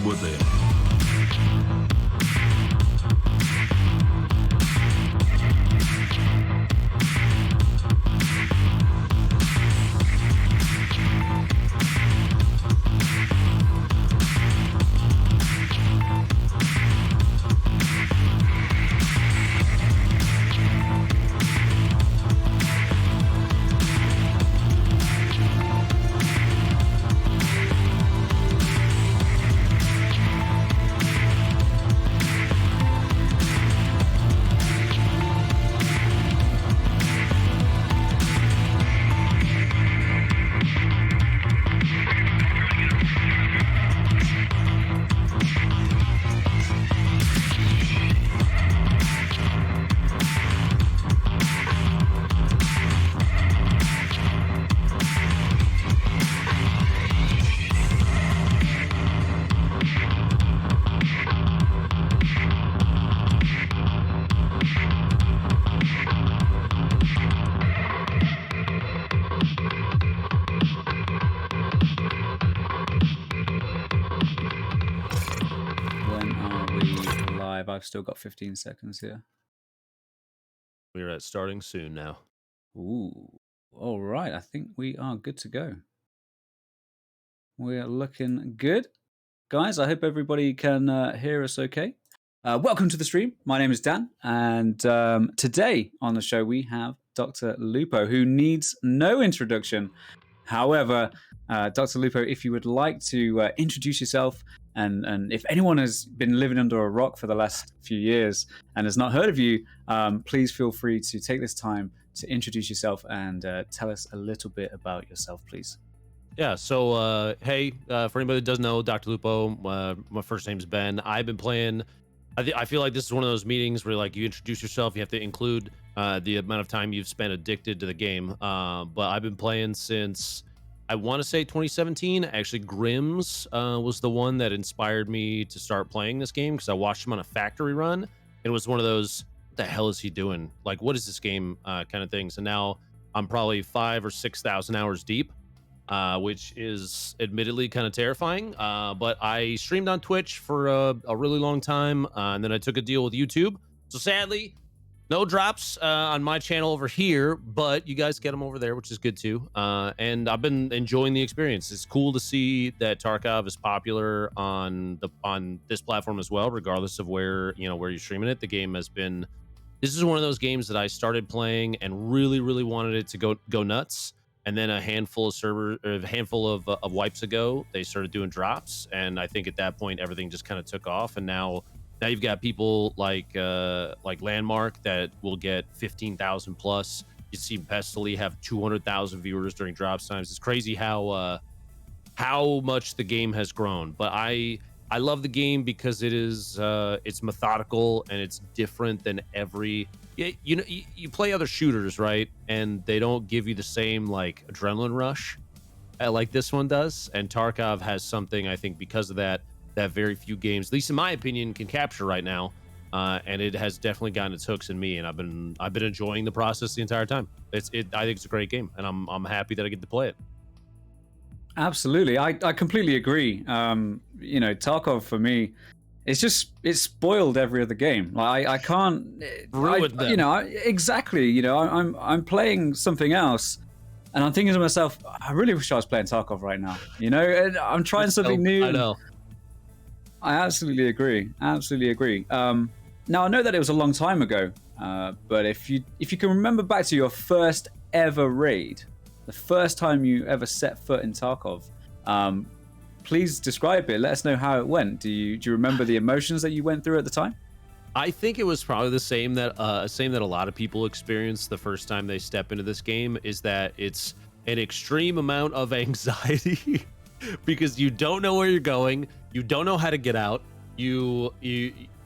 работаем. I've still got 15 seconds here. We're at starting soon now. Ooh, all right. I think we are good to go. We're looking good. Guys, I hope everybody can hear us okay. Welcome to the stream. My name is Dan, and today on the show we have DrLupo, who needs no introduction. However, Dr. Lupo, if you would like to introduce yourself, and if anyone has been living under a rock for the last few years and has not heard of you, please feel free to take this time to introduce yourself and tell us a little bit about yourself, please. Yeah, so, hey, for anybody that doesn't know, Dr. Lupo, my first name's Ben. I've been playing, I feel like this is one of those meetings where, like, you introduce yourself, you have to include the amount of time you've spent addicted to the game. But I've been playing since, I want to say 2017. Actually, Grimm's was the one that inspired me to start playing this game, because I watched him on a factory run. It was one of those, what the hell is he doing? Like, what is this game kind of things? And now I'm probably 5,000 or 6,000 hours deep. Which is admittedly kind of terrifying. But I streamed on Twitch for a really long time, and then I took a deal with YouTube. So sadly, no drops on my channel over here, but you guys get them over there, which is good too. And I've been enjoying the experience. It's cool to see that Tarkov is popular on this platform as well, regardless of where you're streaming it. The game has been. This is one of those games that I started playing and really, really wanted it to go nuts. And then a handful of wipes ago, they started doing drops, and I think at that point everything just kind of took off. And now you've got people like Landmark that will get 15,000 plus. You see Pestily have 200,000 viewers during drops times. It's crazy how much the game has grown. But I love the game because it's methodical and it's different than every. You play other shooters, right? And they don't give you the same like adrenaline rush like this one does. And Tarkov has something, I think, because of that very few games, at least in my opinion, can capture right now. And it has definitely gotten its hooks in me, and I've been enjoying the process the entire time. I think it's a great game, and I'm happy that I get to play it. Absolutely, I completely agree. Tarkov for me, it's spoiled every other game. Like I can't ruin them. Exactly. I'm playing something else, and I'm thinking to myself, I really wish I was playing Tarkov right now. And I'm trying something new. I know. I absolutely agree. Now I know that it was a long time ago, but if you can remember back to your first ever raid, the first time you ever set foot in Tarkov, please describe it. Let us know how it went. Do you remember the emotions that you went through at the time? I think it was probably the same that a lot of people experience the first time they step into this game, is that it's an extreme amount of anxiety because you don't know where you're going, you don't know how to get out, you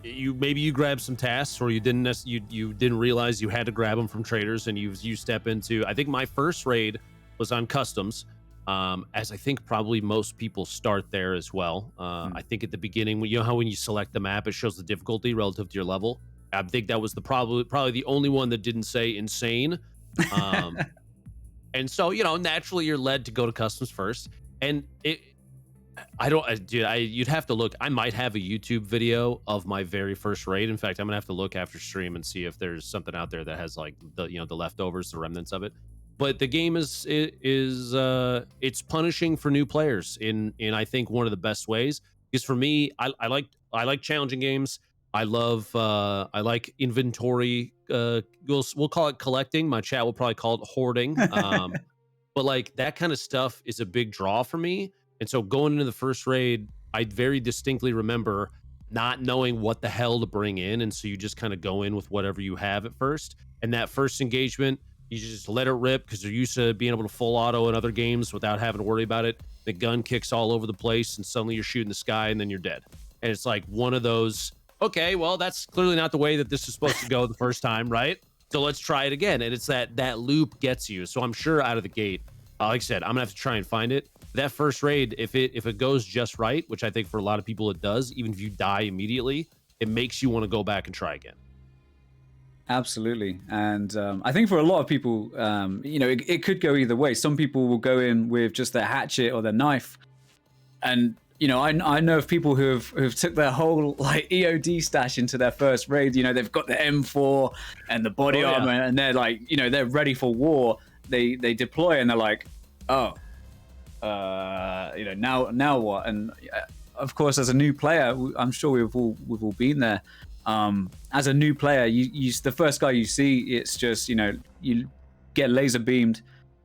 maybe you grab some tasks, or you didn't realize you had to grab them from traders, and you step into. I think my first raid was on customs. As I think probably most people start there as well. I think at the beginning, you know how when you select the map, it shows the difficulty relative to your level. I think that was probably the only one that didn't say insane. And so, naturally you're led to go to customs first. And I don't, dude. You'd have to look. I might have a YouTube video of my very first raid. In fact, I'm gonna have to look after stream and see if there's something out there that has like the leftovers, the remnants of it. But the game is it's punishing for new players in I think one of the best ways. Because for me, I like challenging games. I like inventory. We'll call it collecting. My chat will probably call it hoarding. But like that kind of stuff is a big draw for me. And so going into the first raid, I very distinctly remember not knowing what the hell to bring in. And so you just kind of go in with whatever you have at first. And that first engagement, you just let it rip because you're used to being able to full auto in other games without having to worry about it. The gun kicks all over the place and suddenly you're shooting the sky and then you're dead. And it's like one of those, okay, well, that's clearly not the way that this is supposed to go the first time, right? So let's try it again. And it's that loop gets you. So I'm sure out of the gate, like I said, I'm gonna have to try and find it. That first raid, if it goes just right, which I think for a lot of people it does, even if you die immediately, it makes you want to go back and try again. Absolutely. And I think for a lot of people, it could go either way. Some people will go in with just their hatchet or their knife. And, I know of people who've took their whole like EOD stash into their first raid. They've got the M4 and the body armor and they're like, they're ready for war. They deploy and they're like, oh, now what? And of course, as a new player, I'm sure we've all been there. As a new player, you the first guy you see, it's just you get laser beamed,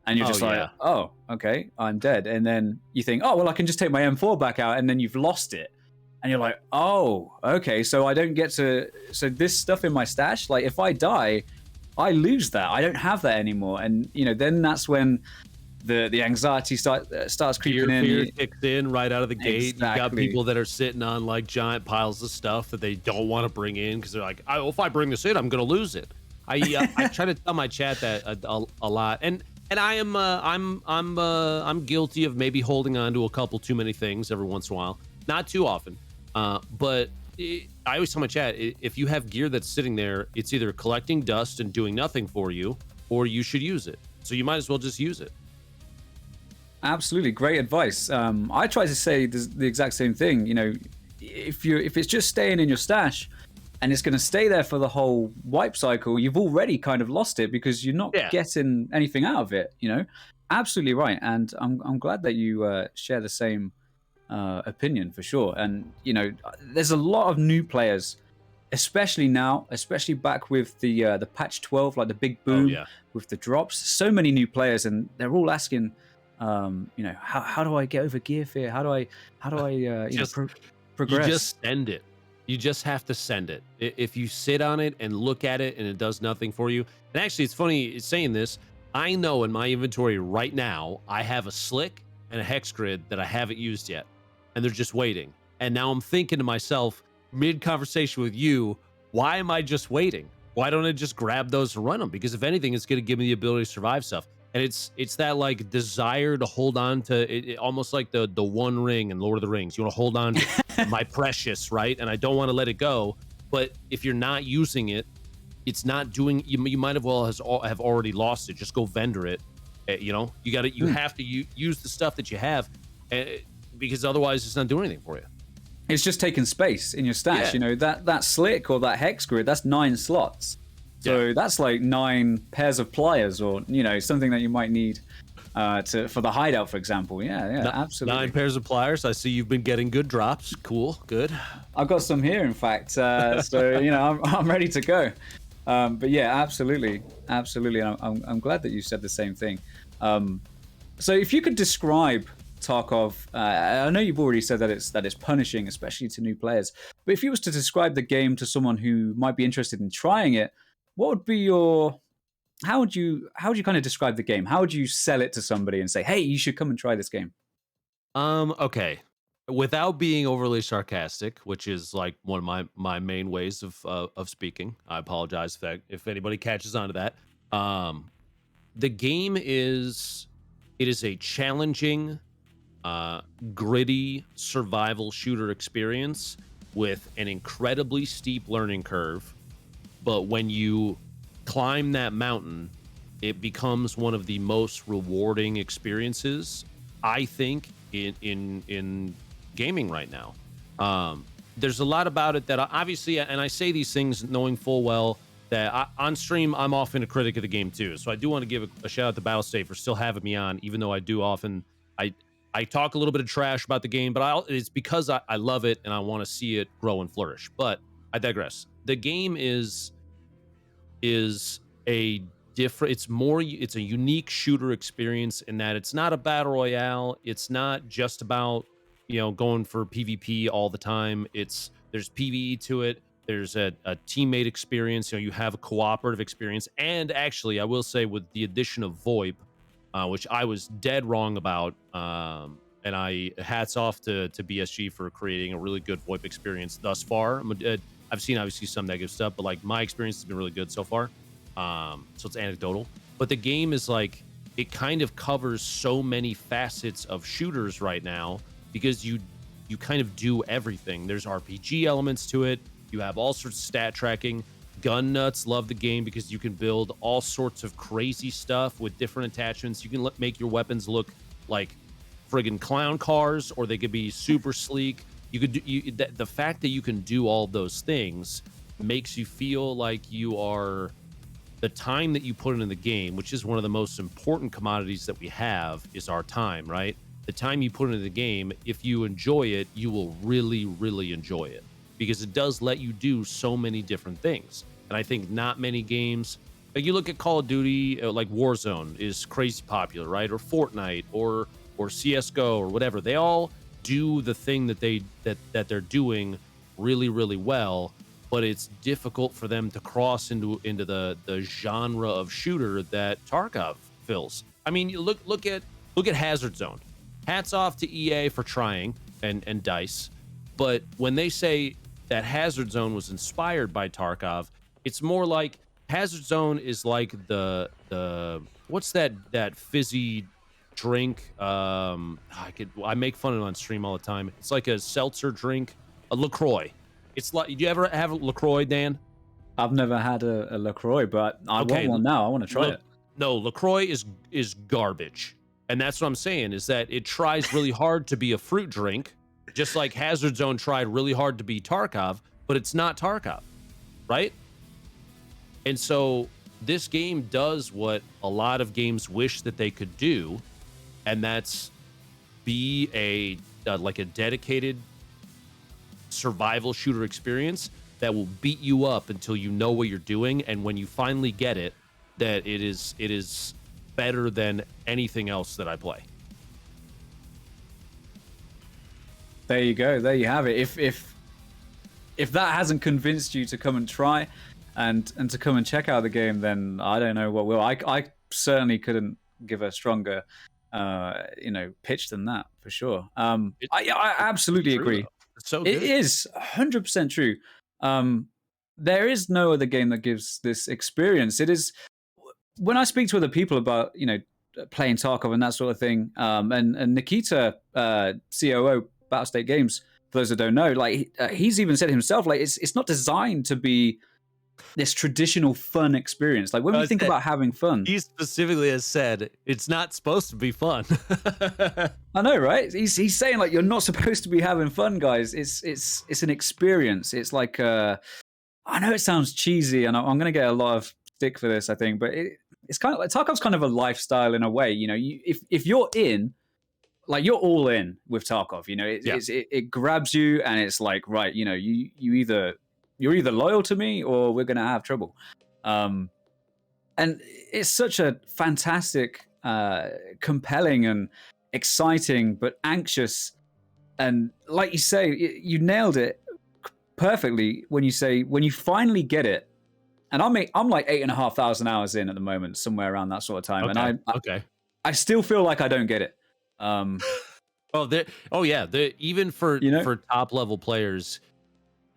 and you're just like, oh, okay, I'm dead. And then you think, oh well, I can just take my M4 back out, and then you've lost it, and you're like, oh, okay, so I don't get to. So this stuff in my stash, like if I die, I lose that. I don't have that anymore, and then that's when the anxiety starts creeping in. Fear kicks in right out of the gate. Exactly. You got people that are sitting on like giant piles of stuff that they don't want to bring in because they're like, if I bring this in, I'm going to lose it. I try to tell my chat that a lot, and I'm guilty of maybe holding on to a couple too many things every once in a while, not too often, but I always tell my chat, if you have gear that's sitting there, it's either collecting dust and doing nothing for you, or you should use it. So you might as well just use it. Absolutely, great advice. I try to say the exact same thing. If it's just staying in your stash and it's going to stay there for the whole wipe cycle, you've already kind of lost it because you're not getting anything out of it. Absolutely right. And I'm glad that you share the same opinion for sure. And there's a lot of new players, especially now, especially back with the patch 12, like the big boom with the drops. So many new players, and they're all asking. How do I get over gear fear? How do I progress? You just send it. You just have to send it. If you sit on it and look at it and it does nothing for you. And actually, it's funny saying this. I know in my inventory right now, I have a slick and a hex grid that I haven't used yet, and they're just waiting. And now I'm thinking to myself, mid conversation with you, why am I just waiting? Why don't I just grab those and run them? Because if anything, it's going to give me the ability to survive stuff. And it's that like desire to hold on to it, almost like the one ring in Lord of the Rings. You want to hold on to my precious, right? And I don't want to let it go. But if you're not using it, it's not doing. You might as well have already lost it. Just go vendor it. You got to. You have to use the stuff that you have, because otherwise it's not doing anything for you. It's just taking space in your stash. That slick or that hex grid. That's 9 slots. So that's like 9 pairs of pliers, or something that you might need for the hideout, for example. Yeah, absolutely. 9 pairs of pliers. I see you've been getting good drops. Cool, good. I've got some here, in fact. So I'm ready to go. But yeah, absolutely. And I'm glad that you said the same thing. So if you could describe Tarkov, I know you've already said that it's punishing, especially to new players. But if you was to describe the game to someone who might be interested in trying it, what would be how would you kind of describe the game? How would you sell it to somebody and say, hey, you should come and try this game? Okay. Without being overly sarcastic, which is like one of my main ways of speaking. I apologize if anybody catches on to that. The game is a challenging, gritty survival shooter experience with an incredibly steep learning curve. But when you climb that mountain, it becomes one of the most rewarding experiences, I think, in gaming right now. There's a lot about it that obviously, and I say these things knowing full well that on stream I'm often a critic of the game too. So I do want to give a shout out to BattleState for still having me on, even though I do often I talk a little bit of trash about the game, but it's because I love it and I want to see it grow and flourish. But I digress. The game is a different, it's a unique shooter experience in that it's not a battle royale. It's not just about, going for PvP all the time. There's PvE to it. There's a teammate experience. You have a cooperative experience. And actually, I will say with the addition of VoIP, which I was dead wrong about, and hats off to BSG for creating a really good VoIP experience thus far. I've seen obviously some negative stuff, but like my experience has been really good so far. So it's anecdotal, but the game is like, it kind of covers so many facets of shooters right now because you kind of do everything. There's RPG elements to it. You have all sorts of stat tracking. Gun nuts love the game because you can build all sorts of crazy stuff with different attachments. You can make your weapons look like friggin' clown cars, or they could be super sleek. You could do the fact that you can do all those things makes you feel like you are, the time that you put into the game, which is one of the most important commodities that we have, is our time, right? The time you put into the game, if you enjoy it, you will really, really enjoy it because it does let you do so many different things. And I think not many games, like you look at Call of Duty, like Warzone is crazy popular, right? Or Fortnite or CSGO or whatever. They all do the thing that they're doing really, really well, but it's difficult for them to cross into the genre of shooter that Tarkov fills. I mean, you look at Hazard Zone. Hats off to EA for trying and DICE, but when they say that Hazard Zone was inspired by Tarkov, it's more like Hazard Zone is like the what's that fizzy drink? I make fun of it on stream all the time. It's like a seltzer drink, a LaCroix. It's like, do you ever have a LaCroix, Dan? I've never had a LaCroix, but I want one now. I want to try it. No, LaCroix is garbage. And that's what I'm saying, is that it tries really hard to be a fruit drink, just like Hazard Zone tried really hard to be Tarkov, but it's not Tarkov, right? And so this game does what a lot of games wish that they could do, and that's be a dedicated survival shooter experience that will beat you up until you know what you're doing, and when you finally get it, that it is better than anything else that I play. There you go. There you have it. If that hasn't convinced you to come and try and to come and check out the game, then I don't know what will. I certainly couldn't give a stronger pitch than that, for sure. I absolutely agree. It's so good. It is 100% true. There is no other game that gives this experience. It is, when I speak to other people about, playing Tarkov and that sort of thing, and Nikita, COO, BattleState Games, for those that don't know, like he's even said himself, like it's not designed to be this traditional fun experience. Like when we think about having fun, he specifically has said it's not supposed to be fun. I know, right? He's saying like you're not supposed to be having fun, guys. It's an experience. It's like I know it sounds cheesy, and I'm going to get a lot of stick for this, I think, but it's kind of like Tarkov's kind of a lifestyle in a way. If you're in, like you're all in with Tarkov. It grabs you, and it's like, right, you're either loyal to me or we're going to have trouble. And it's such a fantastic, compelling and exciting, but anxious. And like you say, you nailed it perfectly when you say, when you finally get it, and I'm like 8,500 hours in at the moment, somewhere around that sort of time. Okay. And I still feel like I don't get it. Even for top level players,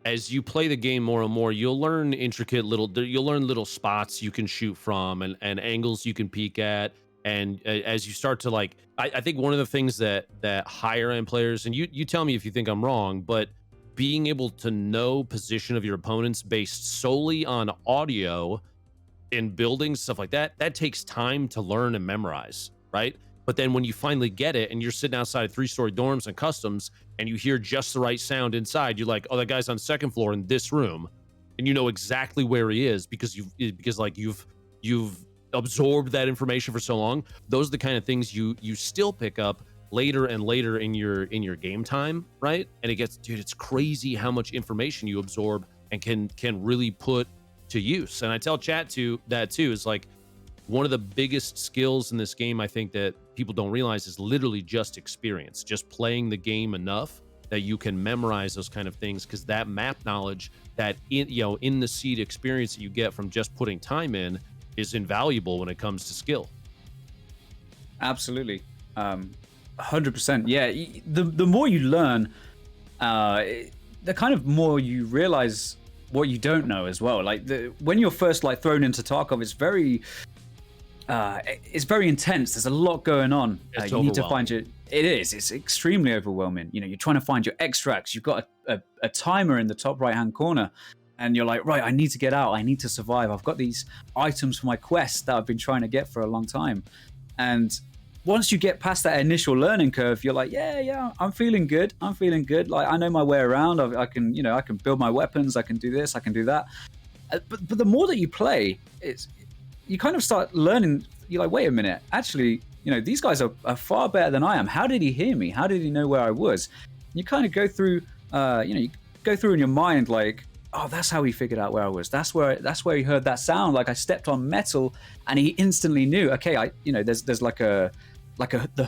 as you play the game more and more, you'll learn little spots you can shoot from and angles you can peek at. And as you start to I think one of the things that higher end players, and you tell me if you think I'm wrong, but being able to know position of your opponents based solely on audio in buildings, stuff like that takes time to learn and memorize, right? But then when you finally get it and you're sitting outside of 3-story dorms and customs and you hear just the right sound inside, you're like, oh, that guy's on 2nd floor in this room, and you know exactly where he is because you've absorbed that information for so long. Those are the kind of things you still pick up later and later in your game time, right? And it gets, dude, it's crazy how much information you absorb and can really put to use. And I tell chat to that too, is like, one of the biggest skills in this game, I think, that people don't realize is literally just experience, just playing the game enough that you can memorize those kind of things, because that map knowledge, that in the seed experience that you get from just putting time in is invaluable when it comes to skill. Absolutely. 100%. Yeah. The more you learn, the kind of more you realize what you don't know as well. Like when you're first like thrown into Tarkov, it's very intense. There's a lot going on. You need to find it's extremely overwhelming. You know, you're trying to find your extracts. You've got a timer in the top right hand corner, and you're like, right, I need to get out. I need to survive. I've got these items for my quest that I've been trying to get for a long time. And once you get past that initial learning curve, you're like, yeah, I'm feeling good. Like, I know my way around. I can build my weapons. I can do this. I can do that. But the more that you play, you kind of start learning. You're like, wait a minute, actually, these guys are far better than I am. How did he hear me? How did he know where I was? And you kind of go through, you go through in your mind like, oh, that's how he figured out where I was. That's where he heard that sound. Like I stepped on metal, and he instantly knew. Okay, there's like the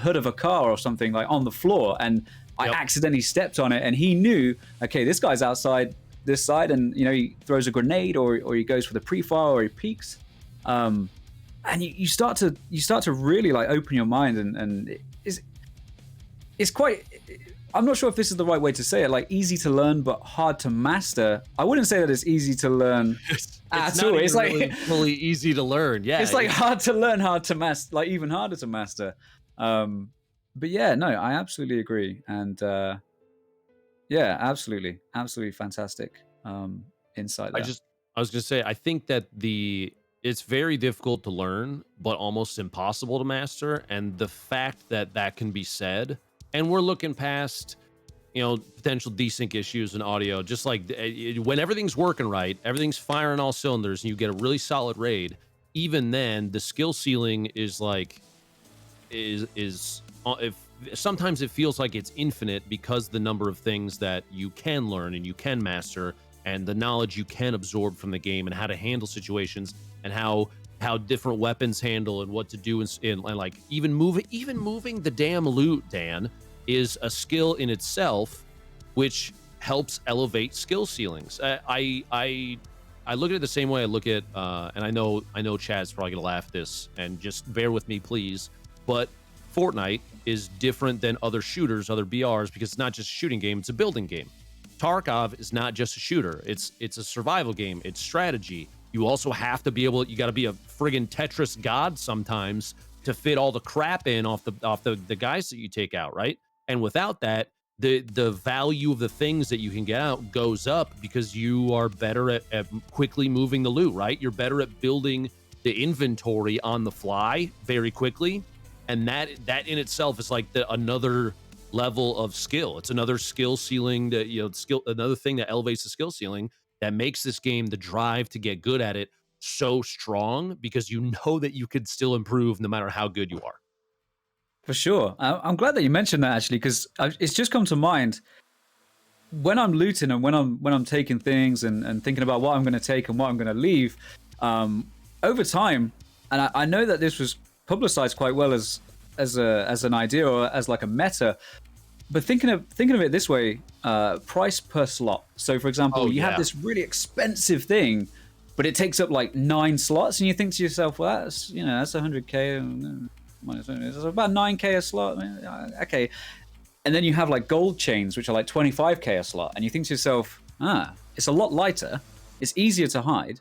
hood of a car or something like on the floor, and I accidentally stepped on it, and he knew. Okay, this guy's outside this side, and he throws a grenade, or he goes for the pre-fire, or he peeks. And you start to really like open your mind, and it's quite. I'm not sure if this is the right way to say it. Like easy to learn, but hard to master. I wouldn't say that it's easy to learn at all. It's like really fully easy to learn. Yeah, it's like hard to learn, hard to master, like even harder to master. But yeah, no, I absolutely agree, and yeah, absolutely fantastic insight there. I was gonna say, I think that it's very difficult to learn, but almost impossible to master. And the fact that can be said, and we're looking past, potential desync issues in audio, just like when everything's working right, everything's firing all cylinders, and you get a really solid raid. Even then, the skill ceiling is like, if sometimes it feels like it's infinite, because the number of things that you can learn and you can master, and the knowledge you can absorb from the game, and how to handle situations, and how different weapons handle, and what to do, and like even moving the damn loot, Dan, is a skill in itself, which helps elevate skill ceilings. I look at it the same way I look at, and I know Chad's probably gonna laugh at this, and just bear with me, please, but Fortnite is different than other shooters, other BRs, because it's not just a shooting game, it's a building game. Tarkov is not just a shooter, it's a survival game, it's strategy. You also have to be you got to be a friggin' Tetris god sometimes to fit all the crap in off the guys that you take out, right? And without that, the value of the things that you can get out goes up, because you are better at quickly moving the loot, right? You're better at building the inventory on the fly very quickly, and that in itself is like another level of skill. It's another skill ceiling that another thing that elevates the skill ceiling, that makes this game, the drive to get good at it, so strong, because you know that you could still improve no matter how good you are. For sure. I'm glad that you mentioned that, actually, because it's just come to mind when I'm looting, and when I'm taking things and thinking about what I'm going to take and what I'm going to leave over time. And I know that this was publicized quite well as an idea, or as like a meta. But thinking of it this way, price per slot. So, for example, you have this really expensive thing, but it takes up like 9 slots, and you think to yourself, well, that's 100K. It's about 9K a slot. Okay, and then you have like gold chains, which are like 25K a slot, and you think to yourself, it's a lot lighter. It's easier to hide.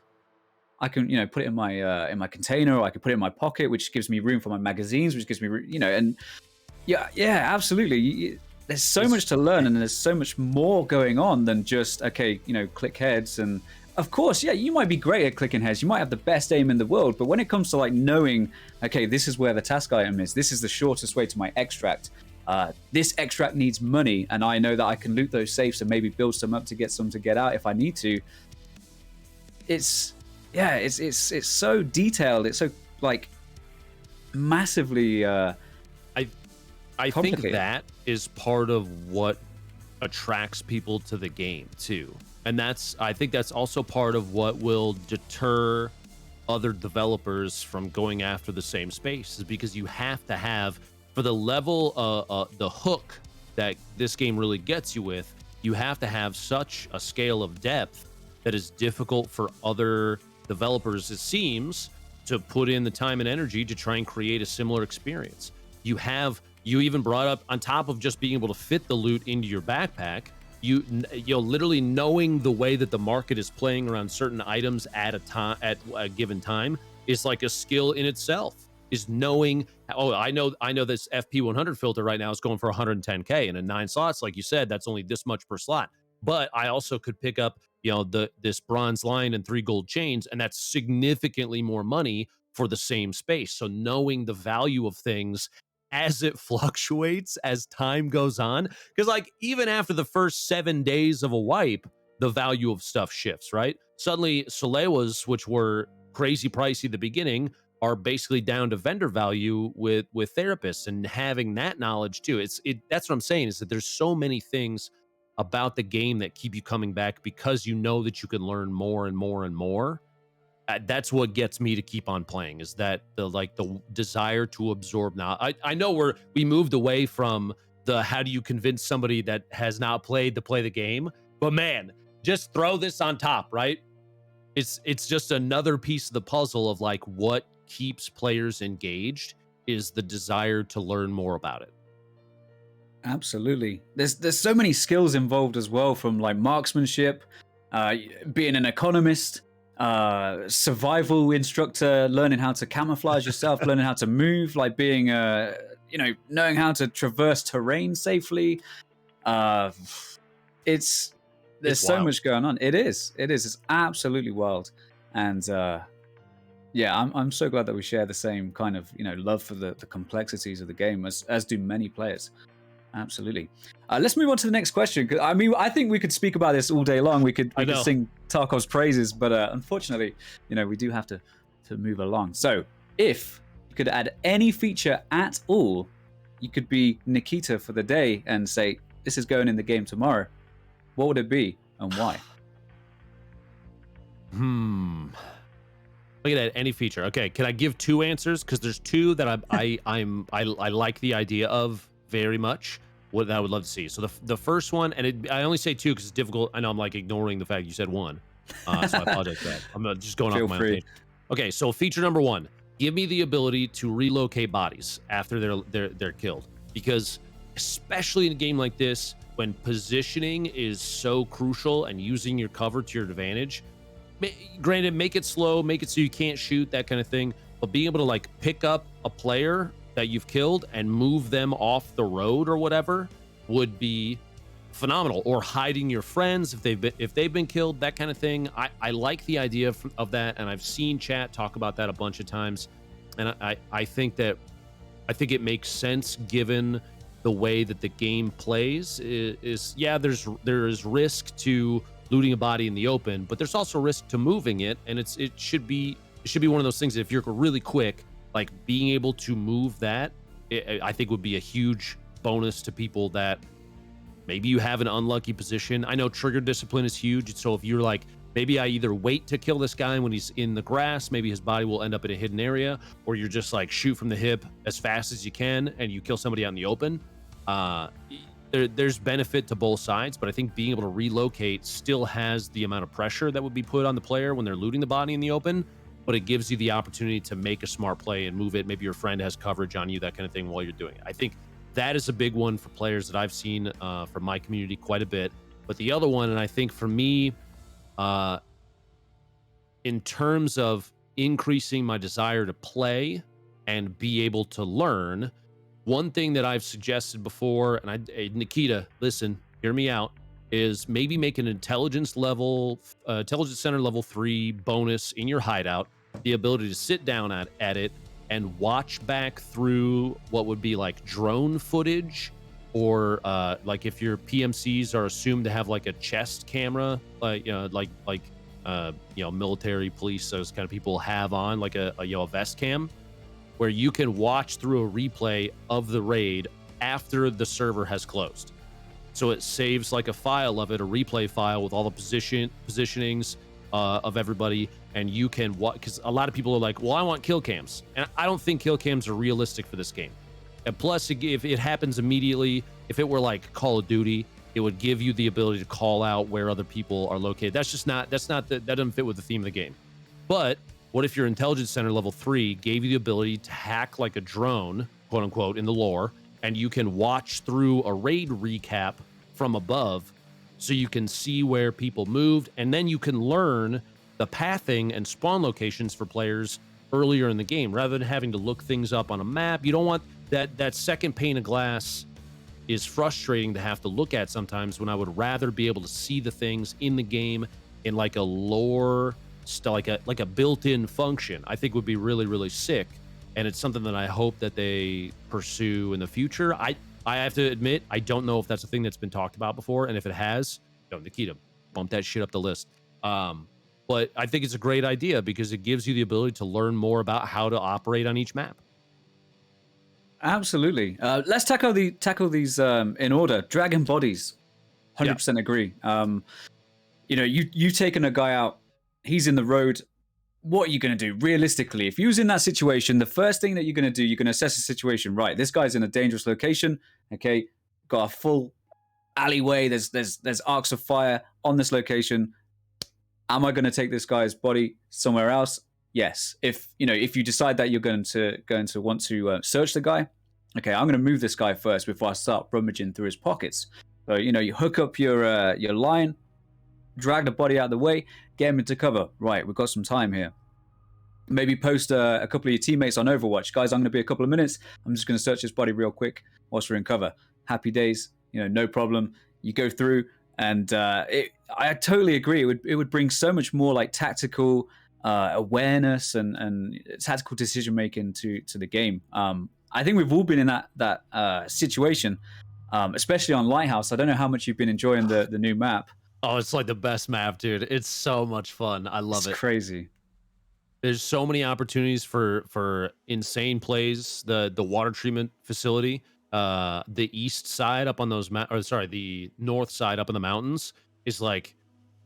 I can, put it in my container, or I can put it in my pocket, which gives me room for my magazines, which gives me, and yeah, absolutely. There's so much to learn, and there's so much more going on than just, okay, click heads and of course, yeah, you might be great at clicking heads. You might have the best aim in the world, but when it comes to like knowing, okay, this is where the task item is. This is the shortest way to my extract. This extract needs money, and I know that I can loot those safes and maybe build some up to get some to get out if I need to. It's so detailed. It's so like massively. I think that is part of what attracts people to the game too, and I think that's also part of what will deter other developers from going after the same space, is because you have to have, for the level the hook that this game really gets you with, you have to have such a scale of depth that is difficult for other developers, it seems, to put in the time and energy to try and create a similar experience. You even brought up, on top of just being able to fit the loot into your backpack, you literally knowing the way that the market is playing around certain items at a given time is like a skill in itself. Is knowing, oh, I know this FP 100 filter right now is going for 110K, and in 9 slots, like you said, that's only this much per slot. But I also could pick up, this bronze line and 3 gold chains, and that's significantly more money for the same space. So knowing the value of things as it fluctuates as time goes on, because like even after the first 7 days of a wipe, the value of stuff shifts, right? Suddenly Salewas, which were crazy pricey at the beginning, are basically down to vendor value with therapists, and having that knowledge too. That's what I'm saying, is that there's so many things about the game that keep you coming back because you know that you can learn more and more and more. That's what gets me to keep on playing, is that the desire to absorb. Now I know we moved away from the how do you convince somebody that has not played to play the game, but man, just throw this on top, right? It's just another piece of the puzzle of like what keeps players engaged is the desire to learn more about it. Absolutely. There's so many skills involved as well, from like marksmanship, being an economist, survival instructor, learning how to camouflage yourself, learning how to move, like being knowing how to traverse terrain safely. There's so much going on. It's absolutely wild. And I'm so glad that we share the same kind of love for the complexities of the game, as do many players. Absolutely. Let's move on to the next question. I mean, I think we could speak about this all day long. We could sing Tarkov's praises, but unfortunately, we do have to move along. So, if you could add any feature at all, you could be Nikita for the day and say, "This is going in the game tomorrow." What would it be and why? Look at that, any feature. Okay, can I give 2 answers? Because there's 2 that I like the idea of very much. What I would love to see. So the first one, and I only say 2 because it's difficult. I know I'm like ignoring the fact you said 1, so I apologize for that. I'm just going off my own page. Okay, so feature number 1: give me the ability to relocate bodies after they're killed, because especially in a game like this, when positioning is so crucial and using your cover to your advantage. Granted, make it slow, make it so you can't shoot, that kind of thing, but being able to like pick up a player that you've killed and move them off the road or whatever would be phenomenal. Or hiding your friends if they've been killed, that kind of thing. I like the idea of that, and I've seen chat talk about that a bunch of times, and I think it makes sense given the way that the game plays. There is risk to looting a body in the open, but there's also risk to moving it, and it should be one of those things that if you're really quick, like being able to move that, I think would be a huge bonus to people that maybe you have an unlucky position. I know trigger discipline is huge, so if you're like, maybe I either wait to kill this guy when he's in the grass, maybe his body will end up in a hidden area, or you're just like shoot from the hip as fast as you can and you kill somebody out in the open. There's benefit to both sides, but I think being able to relocate still has the amount of pressure that would be put on the player when they're looting the body in the open, but it gives you the opportunity to make a smart play and move it. Maybe your friend has coverage on you, that kind of thing, while you're doing it. I think that is a big one for players that I've seen from my community quite a bit. But the other one, and I think for me, in terms of increasing my desire to play and be able to learn, one thing that I've suggested before, and Nikita, listen, hear me out. is maybe make an intelligence center level 3 bonus in your hideout, the ability to sit down at it and watch back through what would be like drone footage, or like if your PMCs are assumed to have like a chest camera, like military, police, those kind of people have on like a vest cam, where you can watch through a replay of the raid after the server has closed. So it saves like a file of it, a replay file with all the positionings of everybody, and you can watch, because a lot of people are like, well, I want kill cams, and I don't think kill cams are realistic for this game. And plus, if it happens immediately, if it were like Call of Duty, it would give you the ability to call out where other people are located. That doesn't fit with the theme of the game. But what if your intelligence center level 3 gave you the ability to hack like a drone, quote unquote, in the lore, and you can watch through a raid recap from above, so you can see where people moved, and then you can learn the pathing and spawn locations for players earlier in the game, rather than having to look things up on a map. You don't want that second pane of glass is frustrating to have to look at sometimes, when I would rather be able to see the things in the game in like a lore, like a built-in function. I think would be really, really sick, and it's something that I hope that they pursue in the future. I have to admit, I don't know if that's a thing that's been talked about before, and if it has, Nikita, bump that shit up the list. But I think it's a great idea because it gives you the ability to learn more about how to operate on each map. Absolutely. Let's tackle these in order. Dragon bodies. 100% agree. You've taken a guy out. He's in the road. What are you going to do? Realistically, if you was in that situation, the first thing that you're going to do, you're going to assess the situation. Right, this guy's in a dangerous location. Okay, got a full alleyway. There's arcs of fire on this location. Am I going to take this guy's body somewhere else? Yes. If you decide that you're going to want to search the guy, okay, I'm going to move this guy first before I start rummaging through his pockets. So you hook up your line, drag the body out of the way, get him into cover. Right, we've got some time here. Maybe post a couple of your teammates on Overwatch. Guys, I'm going to be a couple of minutes. I'm just going to search his body real quick whilst we're in cover. Happy days, no problem. You go through, and I totally agree. It would bring so much more like tactical awareness and tactical decision making to the game. I think we've all been in that situation, especially on Lighthouse. I don't know how much you've been enjoying the new map. Oh, it's like the best map, dude. It's so much fun. I love it. It's crazy. There's so many opportunities for insane plays. The water treatment facility, the east side up on those the north side up in the mountains is like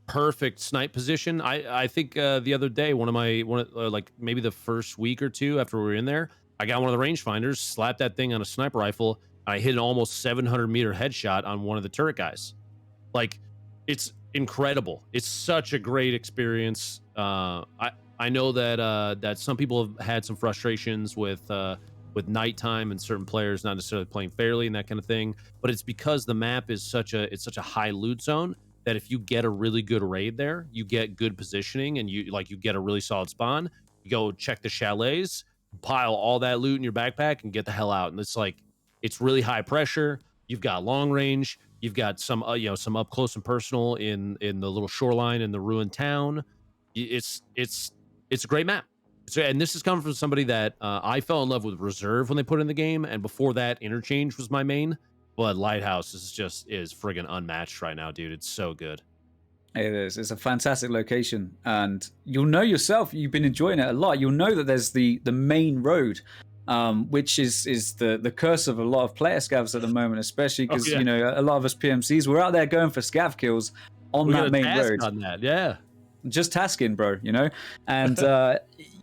perfect snipe position. I think the other day, like maybe the first week or two after we were in there, I got one of the rangefinders, slapped that thing on a sniper rifle. I hit an almost 700-meter headshot on one of the turret guys. Like, it's incredible. It's such a great experience. I know that some people have had some frustrations with nighttime and certain players not necessarily playing fairly and that kind of thing, but it's because the map is such a high loot zone that if you get a really good raid there, you get good positioning, and you get a really solid spawn. You go check the chalets, pile all that loot in your backpack, and get the hell out. And it's really high pressure. You've got long range. You've got some some up close and personal in the little shoreline in the ruined town. It's a great map. So, and this is coming from somebody that I fell in love with Reserve when they put it in the game, and before that, Interchange was my main. But Lighthouse is friggin' unmatched right now, dude. It's so good. It is. It's a fantastic location, and you'll know yourself. You've been enjoying it a lot. You'll know that there's the main road, which is the curse of a lot of player scavs at the moment, especially because a lot of us PMCs, we're out there going for scav kills on that main road. On that, yeah. Just tasking, bro, and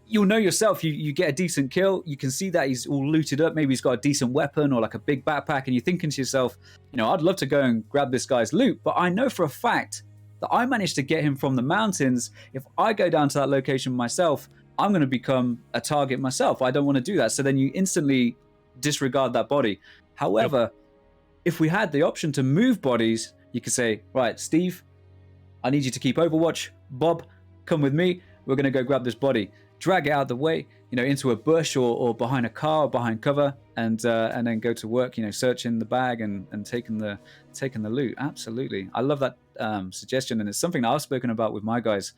you'll know yourself. You get a decent kill, you can see that he's all looted up, maybe he's got a decent weapon or like a big backpack, and you're thinking to yourself, I'd love to go and grab this guy's loot, but I know for a fact that I managed to get him from the mountains. If I go down to that location myself, I'm going to become a target myself. I don't want to do that. So then you instantly disregard that body. However, if we had the option to move bodies, you could say, right, Steve, I need you to keep Overwatch. Bob, come with me. We're going to go grab this body. Drag it out of the way. into a bush or behind a car or behind cover, and then go to work, searching the bag and taking the loot. Absolutely, I love that suggestion, and it's something that I've spoken about with my guys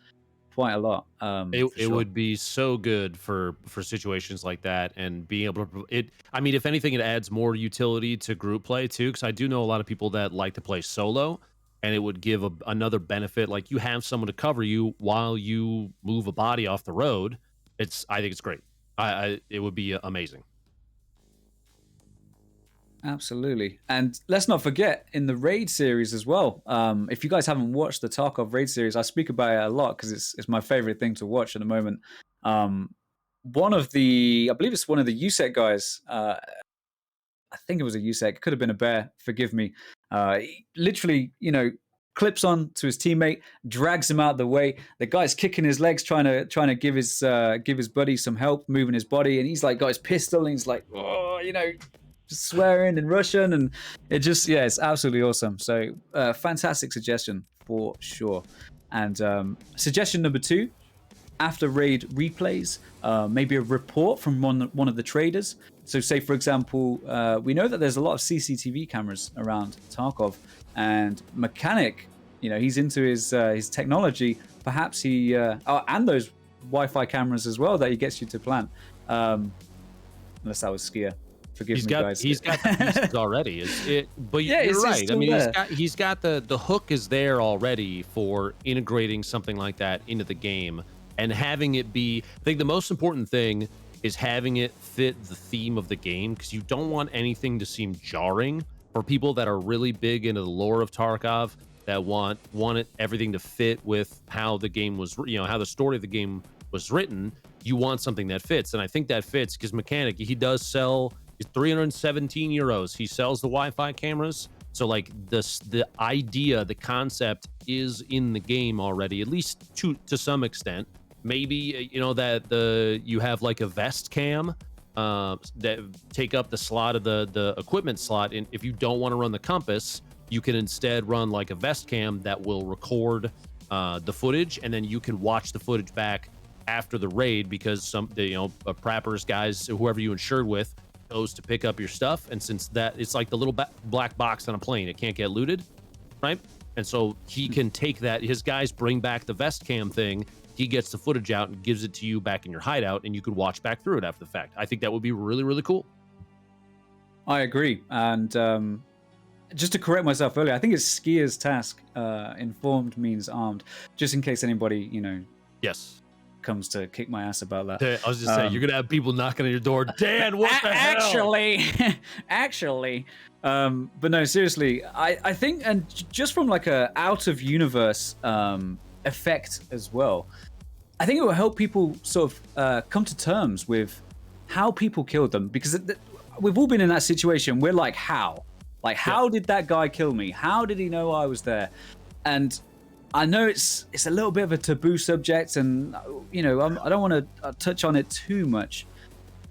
quite a lot. It would be so good for situations like that, and being able to I mean, if anything, it adds more utility to group play too, because I do know a lot of people that like to play solo, and it would give another benefit. Like, you have someone to cover you while you move a body off the road. I think it's great. It would be amazing. Absolutely. And let's not forget, in the raid series as well, if you guys haven't watched the Tarkov raid series, I speak about it a lot because it's my favorite thing to watch at the moment. I believe it's one of the USEC guys, I think it was a USEC, it could have been a bear, forgive me, he literally, clips on to his teammate, drags him out of the way. The guy's kicking his legs, trying to give his buddy some help moving his body, and he's like got his pistol, and he's like, oh, just swearing in Russian, and it's absolutely awesome. So fantastic suggestion for sure. And suggestion number 2, after raid replays, maybe a report from one of the traders. So say, for example, we know that there's a lot of CCTV cameras around Tarkov, and Mechanic, he's into his technology. Perhaps he and those Wi-Fi cameras as well that he gets you to plant. Unless that was Skier. Forgive me, guys. He's got the pieces already. But yeah, you're right. I mean, he's got the hook is there already for integrating something like that into the game, and having it be. I think the most important thing is having it fit the theme of the game, because you don't want anything to seem jarring for people that are really big into the lore of Tarkov, that want everything to fit with how the game was, how the story of the game was written. You want something that fits, and I think that fits because Mechanic, he does sell 317 euros. He sells the Wi-Fi cameras, so like the idea, the concept is in the game already, at least to some extent. Maybe that you have like a vest cam that take up the slot of the equipment slot, and if you don't want to run the compass, you can instead run like a vest cam that will record the footage, and then you can watch the footage back after the raid, because preppers, guys, whoever you insured with, goes to pick up your stuff, and since that it's like the little black box on a plane, it can't get looted, right? And so he can take that, his guys bring back the vest cam thing, he gets the footage out and gives it to you back in your hideout, and you could watch back through it after the fact. I think that would be really, really cool. I agree. And just to correct myself earlier, I think it's Skier's task. Informed means armed, just in case anybody yes, comes to kick my ass about that. I was just saying, you're gonna have people knocking on your door. Dan, what the hell? Actually, but no, seriously, I think, and just from like a out of universe effect as well, I think it will help people sort of come to terms with how people killed them, because we've all been in that situation. We're like, how? Like, how did that guy kill me? How did he know I was there? And I know it's a little bit of a taboo subject, and I don't want to touch on it too much,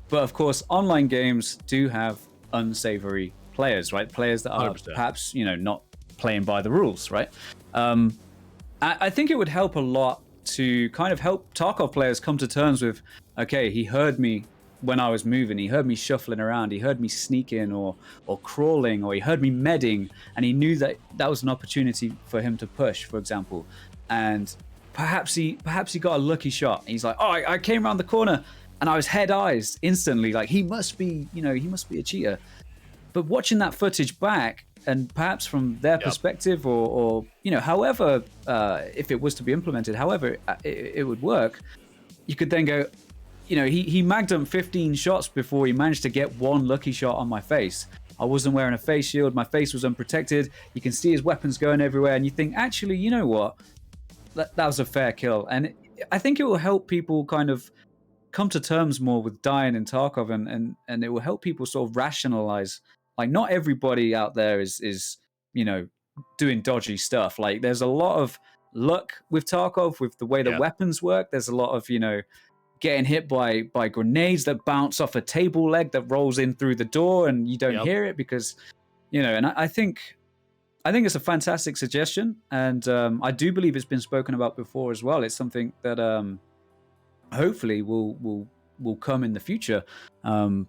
but of course, online games do have unsavory players, right? Players that are 100%. perhaps not playing by the rules, right? I think it would help a lot to kind of help Tarkov players come to terms with, okay, he heard me when I was moving, he heard me shuffling around, he heard me sneaking or crawling, or he heard me medding, and he knew that was an opportunity for him to push, for example. And perhaps he got a lucky shot. He's like, oh, I came around the corner and I was head-eyes instantly, like he must be a cheater. But watching that footage back, and perhaps from their perspective, or however, if it was to be implemented, however it would work, you could then go, he magged him 15 shots before he managed to get one lucky shot on my face. I wasn't wearing a face shield, my face was unprotected, you can see his weapons going everywhere, and you think, actually, you know what, that was a fair kill. And I think it will help people kind of come to terms more with dying in Tarkov, and it will help people sort of rationalize, like, not everybody out there is doing dodgy stuff. Like, there's a lot of luck with Tarkov, with the way the weapons work. There's a lot of getting hit by grenades that bounce off a table leg that rolls in through the door, and you don't hear it because and I think it's a fantastic suggestion, and I do believe it's been spoken about before as well. It's something that hopefully will will come in the future. And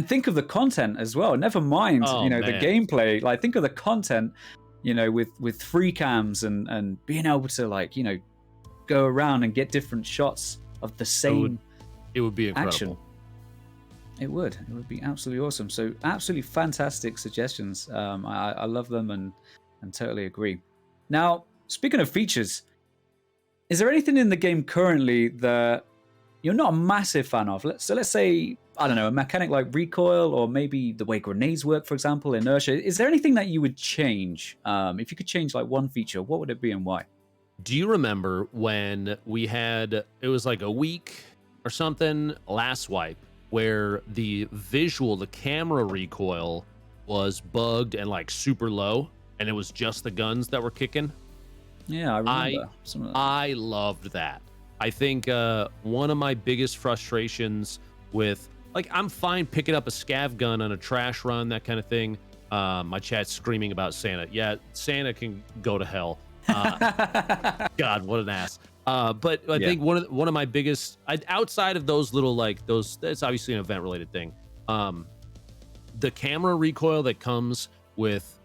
think of the content as well. Never mind, Oh, the man. gameplay. Like, think of the content, with free cams and being able to, like, go around and get different shots of the same It would be incredible. action. It would be absolutely awesome. So absolutely fantastic suggestions. I love them and totally agree. Now, speaking of features, is there anything in the game currently that you're not a massive fan of? Let's say, I don't know, a mechanic like recoil, or maybe the way grenades work, for example, inertia. Is there anything that you would change? If you could change like one feature, what would it be and why? Do you remember when it was like a week or something last wipe, where the camera recoil was bugged and like super low, and it was just the guns that were kicking? Yeah, I remember some of that. I loved that. I think one of my biggest frustrations with, like, I'm fine picking up a scav gun on a trash run, that kind of thing. My chat's screaming about Santa. Yeah, Santa can go to hell. God, what an ass. But I think one of my biggest, outside of those little, like, that's obviously an event related thing. The camera recoil that comes with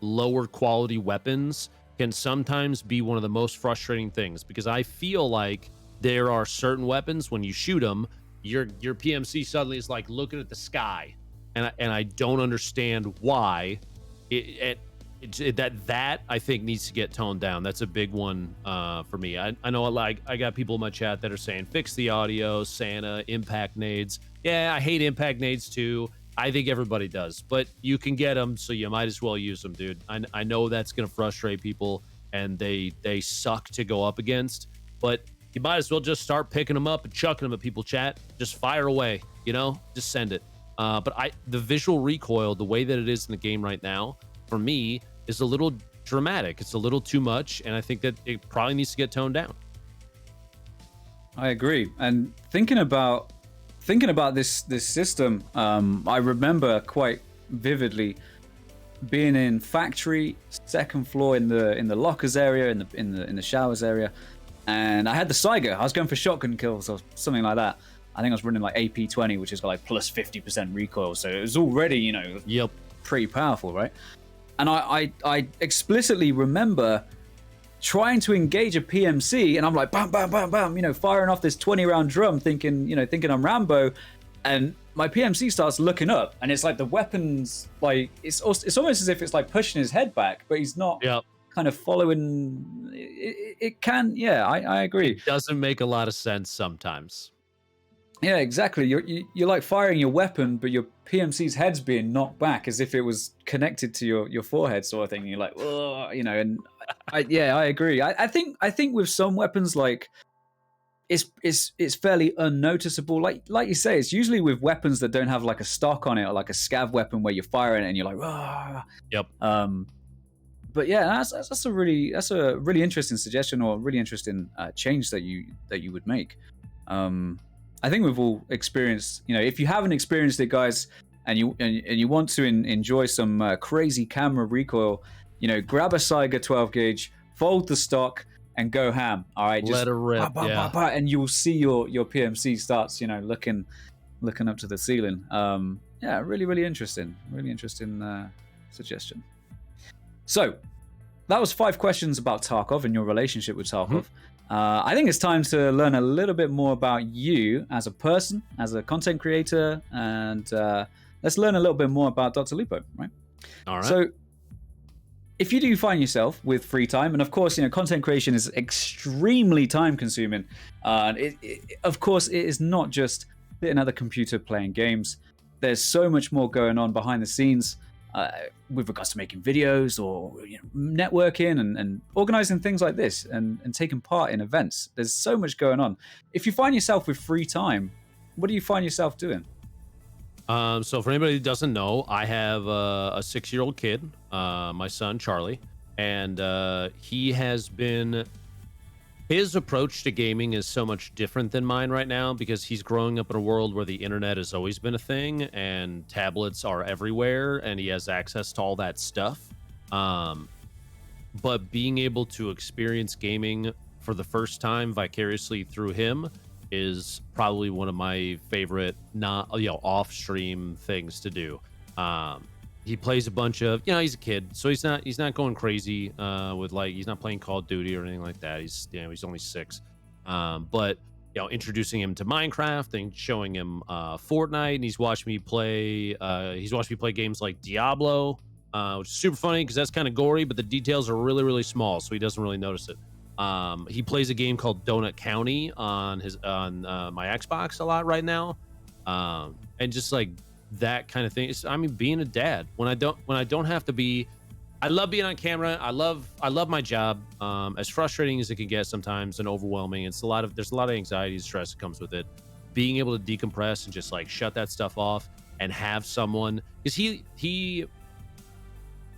lower quality weapons can sometimes be one of the most frustrating things, because I feel like there are certain weapons, when you shoot them, your PMC suddenly is like looking at the sky, and I don't understand why. That I think needs to get toned down. That's a big one for me. I know, like, I got people in my chat that are saying fix the audio, Santa, impact nades. Yeah, I hate impact nades too. I think everybody does, but you can get them, so you might as well use them, dude. I know that's gonna frustrate people, and they suck to go up against, but you might as well just start picking them up and chucking them at people. Chat, just fire away, just send it. But the visual recoil, the way that it is in the game right now, for me, is a little dramatic. It's a little too much, and I think that it probably needs to get toned down. I agree. And thinking about this system, I remember quite vividly being in factory, second floor in the lockers area, in the showers area, and I had the Saiga. I was going for shotgun kills or something like that. I think I was running like AP20, which has got like plus 50% recoil, so it was already pretty powerful, right? And I explicitly remember trying to engage a PMC, and I'm like, bam, bam, bam, bam, firing off this 20-round drum, thinking I'm Rambo, and my PMC starts looking up, and it's like the weapons, like, it's almost as if it's like pushing his head back, but he's not kind of following. It can, I agree. It doesn't make a lot of sense sometimes. Yeah, exactly. You're like firing your weapon, but your PMC's head's being knocked back as if it was connected to your forehead, sort of thing. And you're like, oh, and I agree. I think with some weapons, like, it's fairly unnoticeable. Like you say, it's usually with weapons that don't have like a stock on it, or like a scav weapon where you're firing it and you're like, ah. Yep. But yeah, that's a really interesting suggestion, or a really interesting change that you would make. I think we've all experienced, if you haven't experienced it, guys, and you want to enjoy some crazy camera recoil, grab a Saiga 12 gauge, fold the stock, and go ham. All right, just let it rip, and you'll see your PMC starts, looking up to the ceiling. Really interesting, suggestion. So that was 5 questions about Tarkov and your relationship with Tarkov. Mm-hmm. I think it's time to learn a little bit more about you as a person, as a content creator, and let's learn a little bit more about DrLupo, right? All right. So if you do find yourself with free time, and of course, content creation is extremely time consuming. Of course, it is not just sitting at the computer playing games. There's so much more going on behind the scenes with regards to making videos, or networking and organizing things like this, and taking part in events. There's so much going on. If you find yourself with free time, what do you find yourself doing? So for anybody who doesn't know, I have a 6-year-old kid, my son Charlie, and his approach to gaming is so much different than mine right now, because he's growing up in a world where the internet has always been a thing and tablets are everywhere, and he has access to all that stuff. But being able to experience gaming for the first time vicariously through him is probably one of my favorite not off stream things to do. He plays a bunch of, he's a kid, so he's not going crazy with like, he's not playing Call of Duty or anything like that. He's only 6. But introducing him to Minecraft and showing him Fortnite, and he's watched me play games like Diablo, which is super funny because that's kind of gory, but the details are really, really small, so he doesn't really notice it. He plays a game called Donut County on my Xbox a lot right now, and just like that kind of thing. Being a dad when I don't have to be. I love being on camera. I love my job. As frustrating as it can get sometimes and overwhelming, there's a lot of anxiety and stress that comes with it. Being able to decompress and just like shut that stuff off and have someone, because he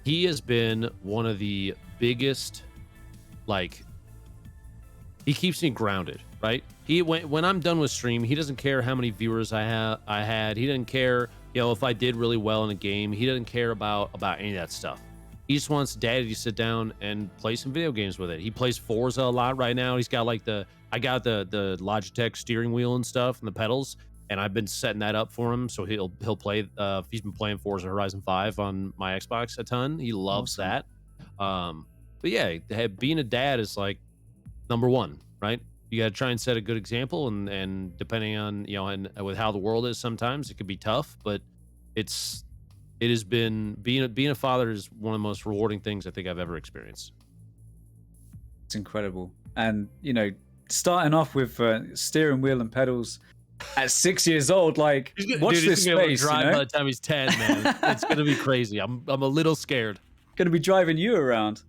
has been one of the biggest, like, he keeps me grounded, right? When I'm done with stream, he doesn't care how many viewers I had. He doesn't care, if I did really well in a game. He doesn't care about any of that stuff. He just wants daddy to sit down and play some video games with it. He plays Forza a lot right now. He's got like I got the Logitech steering wheel and stuff and the pedals, and I've been setting that up for him. So he'll play, he's been playing Forza Horizon 5 on my Xbox a ton. He loves that. But yeah, being a dad is like number one, right? You got to try and set a good example, and depending on, and with how the world is, sometimes it could be tough, but it has been, being a father is one of the most rewarding things I think I've ever experienced. It's incredible. And, starting off with steering wheel and pedals at 6 years old, like, watch this space. Drive by the time he's 10, man. It's going to be crazy. I'm a little scared. Going to be driving you around.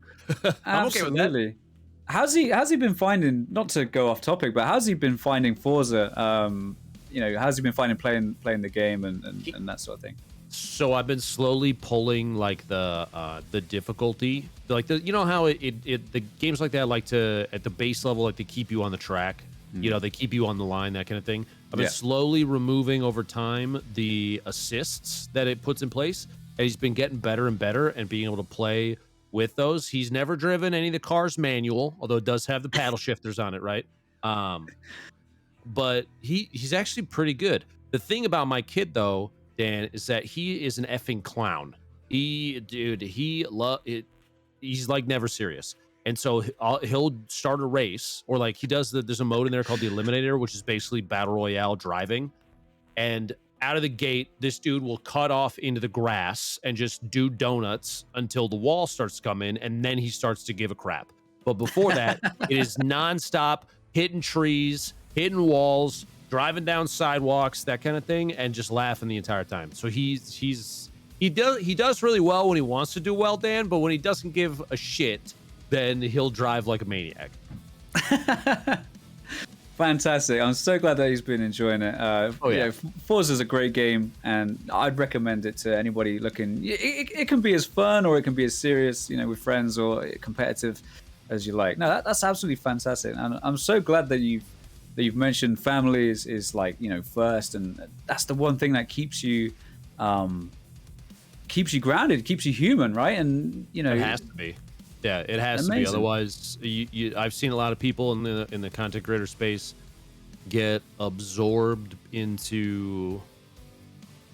I'm okay with that. How's he been finding, not to go off topic, but how's he been finding Forza? How's he been finding playing the game and that sort of thing? So I've been slowly pulling like the difficulty, like how the games like that like to, at the base level, like to keep you on the track, they keep you on the line, that kind of thing. I've been slowly removing over time the assists that it puts in place, and he's been getting better and better and being able to play with those. He's never driven any of the cars manual, although it does have the paddle shifters on it, right? But he's actually pretty good. The thing about my kid though, Dan, is that he is an effing clown. He's like never serious. And so he'll start a race, or like he does there's a mode in there called the Eliminator, which is basically battle royale driving. And out of the gate, this dude will cut off into the grass and just do donuts until the wall starts to come in, and then he starts to give a crap. But before that, it is nonstop hitting trees, hitting walls, driving down sidewalks, that kind of thing, and just laughing the entire time. So he does really well when he wants to do well, Dan, but when he doesn't give a shit, then he'll drive like a maniac. Fantastic. I'm so glad that he's been enjoying it. Forza is a great game, and I'd recommend it to anybody looking. It can be as fun, or it can be as serious, with friends, or competitive as you like. No, that's absolutely fantastic. And I'm so glad that you've mentioned family is like, first, and that's the one thing that keeps you grounded, keeps you human, right? And it has to be. Yeah, it has to be. Otherwise, I've seen a lot of people in the content creator space get absorbed into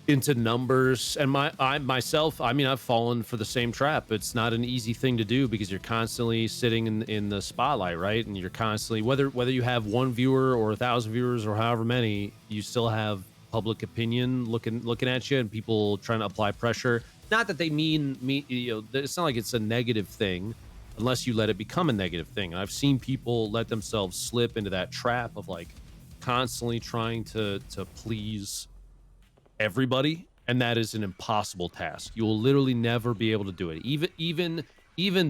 numbers. And I've fallen for the same trap. It's not an easy thing to do because you're constantly sitting in the spotlight, right? And you're constantly, whether you have 1 viewer or 1,000 viewers or however many, you still have public opinion looking at you, and people trying to apply pressure. Not that they mean it's not like it's a negative thing unless you let it become a negative thing. And I've seen people let themselves slip into that trap of like constantly trying to please everybody, and that is an impossible task. You will literally never be able to do it. Even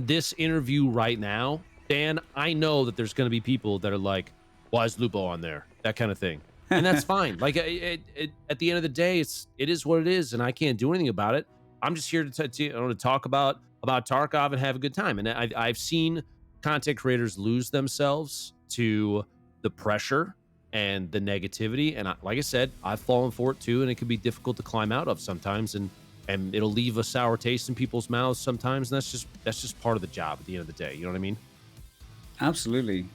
this interview right now, Dan, I know that there's going to be people that are like, why is Lupo on there? That kind of thing. And that's fine. Like at the end of the day, it is what it is, and I can't do anything about it. I'm just here to talk about Tarkov and have a good time. And I've seen content creators lose themselves to the pressure and the negativity. And like I said, I've fallen for it too, and it can be difficult to climb out of sometimes. And it'll leave a sour taste in people's mouths sometimes. And that's just part of the job at the end of the day. You know what I mean? Absolutely.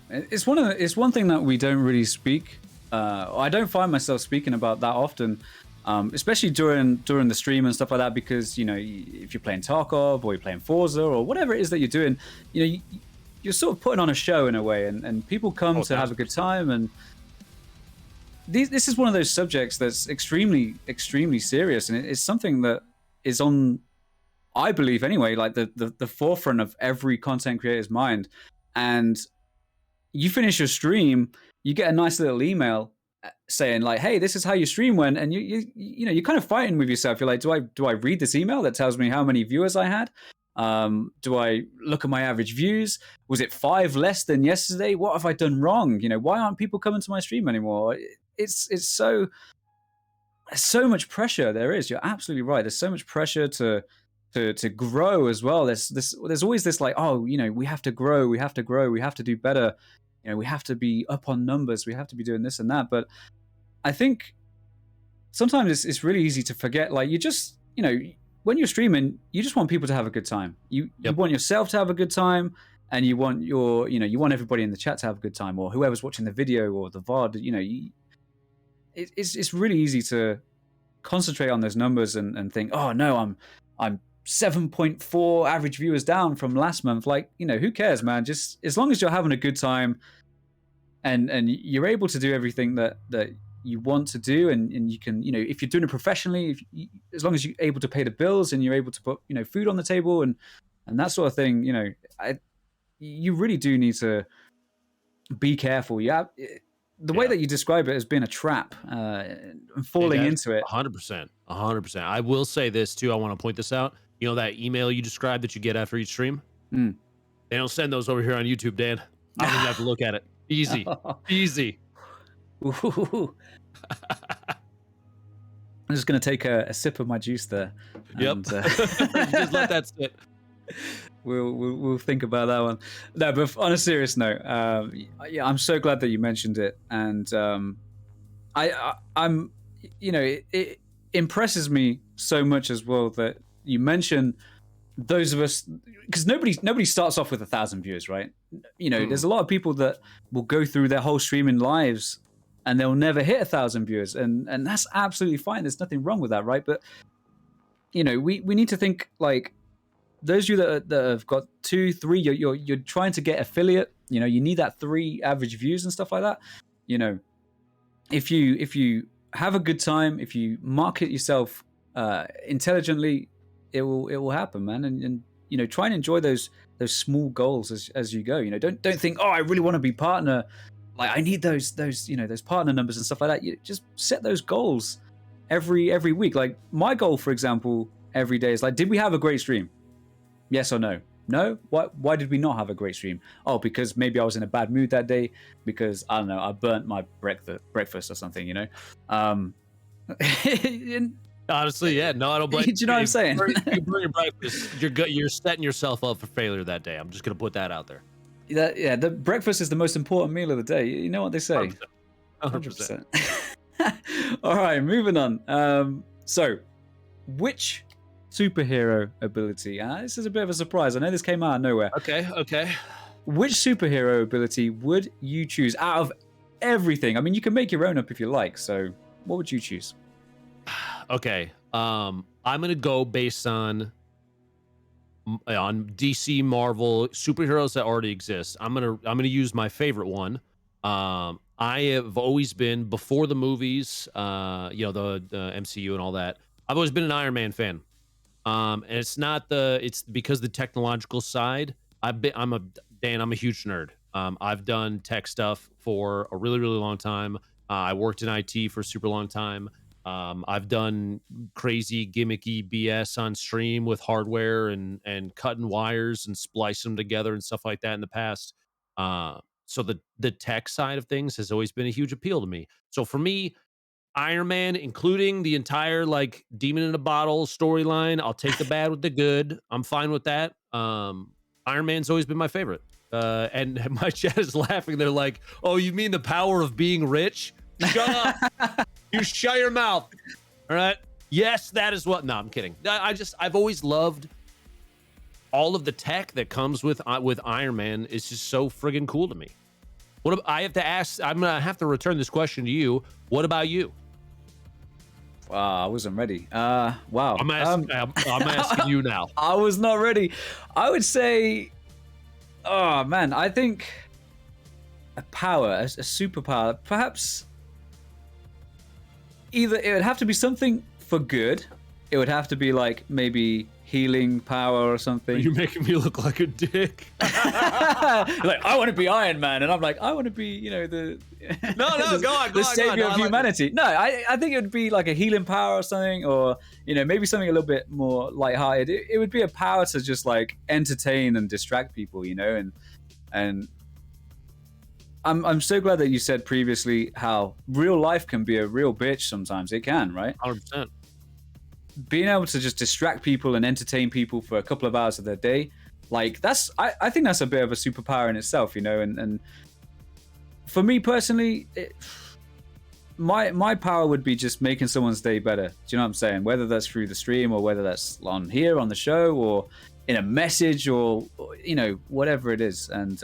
It's one thing that we don't really speak. I don't find myself speaking about that often, especially during the stream and stuff like that. Because if you're playing Tarkov or you're playing Forza or whatever it is that you're doing, you're sort of putting on a show in a way, and people come to have a good time. And this is one of those subjects that's extremely, extremely serious, and it's something that is on, I believe anyway, like the forefront of every content creator's mind. And you finish your stream, you get a nice little email saying like, "Hey, this is how your stream went," and you're kind of fighting with yourself. You're like, do I read this email that tells me how many viewers I had? Do I look at my average views? Was it 5 less than yesterday? What have I done wrong? Why aren't people coming to my stream anymore? It's so much pressure there is. You're absolutely right. There's so much pressure to grow as well. There's always this like, we have to grow, we have to do better, we have to be up on numbers, we have to be doing this and that. But I think sometimes it's really easy to forget, like, you just when you're streaming, you just want people to have a good time. You want yourself to have a good time, and you want you want everybody in the chat to have a good time, or whoever's watching the video or the VOD. It's really easy to concentrate on those numbers and think, oh no, I'm 7.4 average viewers down from last month. Like, who cares, man? Just as long as you're having a good time and you're able to do everything that you want to do, and you can, if you're doing it professionally, as long as you're able to pay the bills and you're able to put, food on the table and that sort of thing, you really do need to be careful. The way that you describe it as being a trap and falling into it. 100%. I will say this too. I want to point this out. That email you described that you get after each stream? They don't send those over here on YouTube, Dan. I don't even have to look at it. Easy. Easy. Ooh. I'm just going to take a sip of my juice there. Yep. Just let that sit. We'll think about that one. No, but on a serious note, I'm so glad that you mentioned it, and I'm it impresses me so much as well that you mention those of us, because nobody starts off with 1,000 viewers, right? There's a lot of people that will go through their whole streaming lives and they'll never hit 1,000 viewers, and that's absolutely fine. There's nothing wrong with that, right? But we need to think like, those of you that have got 2, 3, you're trying to get affiliate. You need that 3 average views and stuff like that. If you have a good time, if you market yourself intelligently, it will happen, man. And try and enjoy those small goals as you go. Don't think, oh, I really want to be partner. Like, I need those partner numbers and stuff like that. You just set those goals every week. Like, my goal, for example, every day is like, did we have a great stream? Yes or no? No? Why did we not have a great stream? Oh, because maybe I was in a bad mood that day, because, I don't know, I burnt my breakfast or something, Honestly, yeah. No, I don't blame you. Do you know what I'm saying? You burn your breakfast, you're setting yourself up for failure that day. I'm just going to put that out there. The breakfast is the most important meal of the day. You know what they say? 100%. All right, moving on. So, which superhero ability? This is a bit of a surprise. I know this came out of nowhere. Okay. Which superhero ability would you choose out of everything? I mean, you can make your own up if you like. So, what would you choose? Okay. I'm gonna go based on DC, Marvel superheroes that already exist. I'm gonna use my favorite one. I have always been, before the movies, the MCU and all that, I've always been an Iron Man fan. And it's because the technological side. I'm a huge nerd. I've done tech stuff for a really, really long time. I worked in IT for a super long time. I've done crazy gimmicky BS on stream with hardware and cutting wires and splicing them together and stuff like that in the past. So the tech side of things has always been a huge appeal to me. So for me, Iron Man, including the entire like demon in a bottle storyline, I'll take the bad with the good. I'm fine with that. Iron Man's always been my favorite. And my chat is laughing. They're like, "Oh, you mean the power of being rich?" Shut up. You shut your mouth. All right. Yes, that is what. No, I'm kidding. I've always loved all of the tech that comes with Iron Man is just so friggin' cool to me. I have to ask, I'm gonna have to return this question to you. What about you? Wow, I wasn't ready. Wow. I'm asking you now. I was not ready. I would say, oh man, I think a power, a superpower, perhaps either it would have to be something for good. It would have to be like maybe healing power or something. You're making me look like a dick. Like, I want to be Iron Man, and I'm like, I want to be, the the savior of humanity. No, I think it would be like a healing power or something, or maybe something a little bit more lighthearted. It would be a power to just like entertain and distract people, and I'm so glad that you said previously how real life can be a real bitch sometimes. It can, right? 100%. Being able to just distract people and entertain people for a couple of hours of their day, like I think that's a bit of a superpower in itself, and for me personally, my power would be just making someone's day better. Do you know what I'm saying? Whether that's through the stream or whether that's on here on the show or in a message or whatever it is. And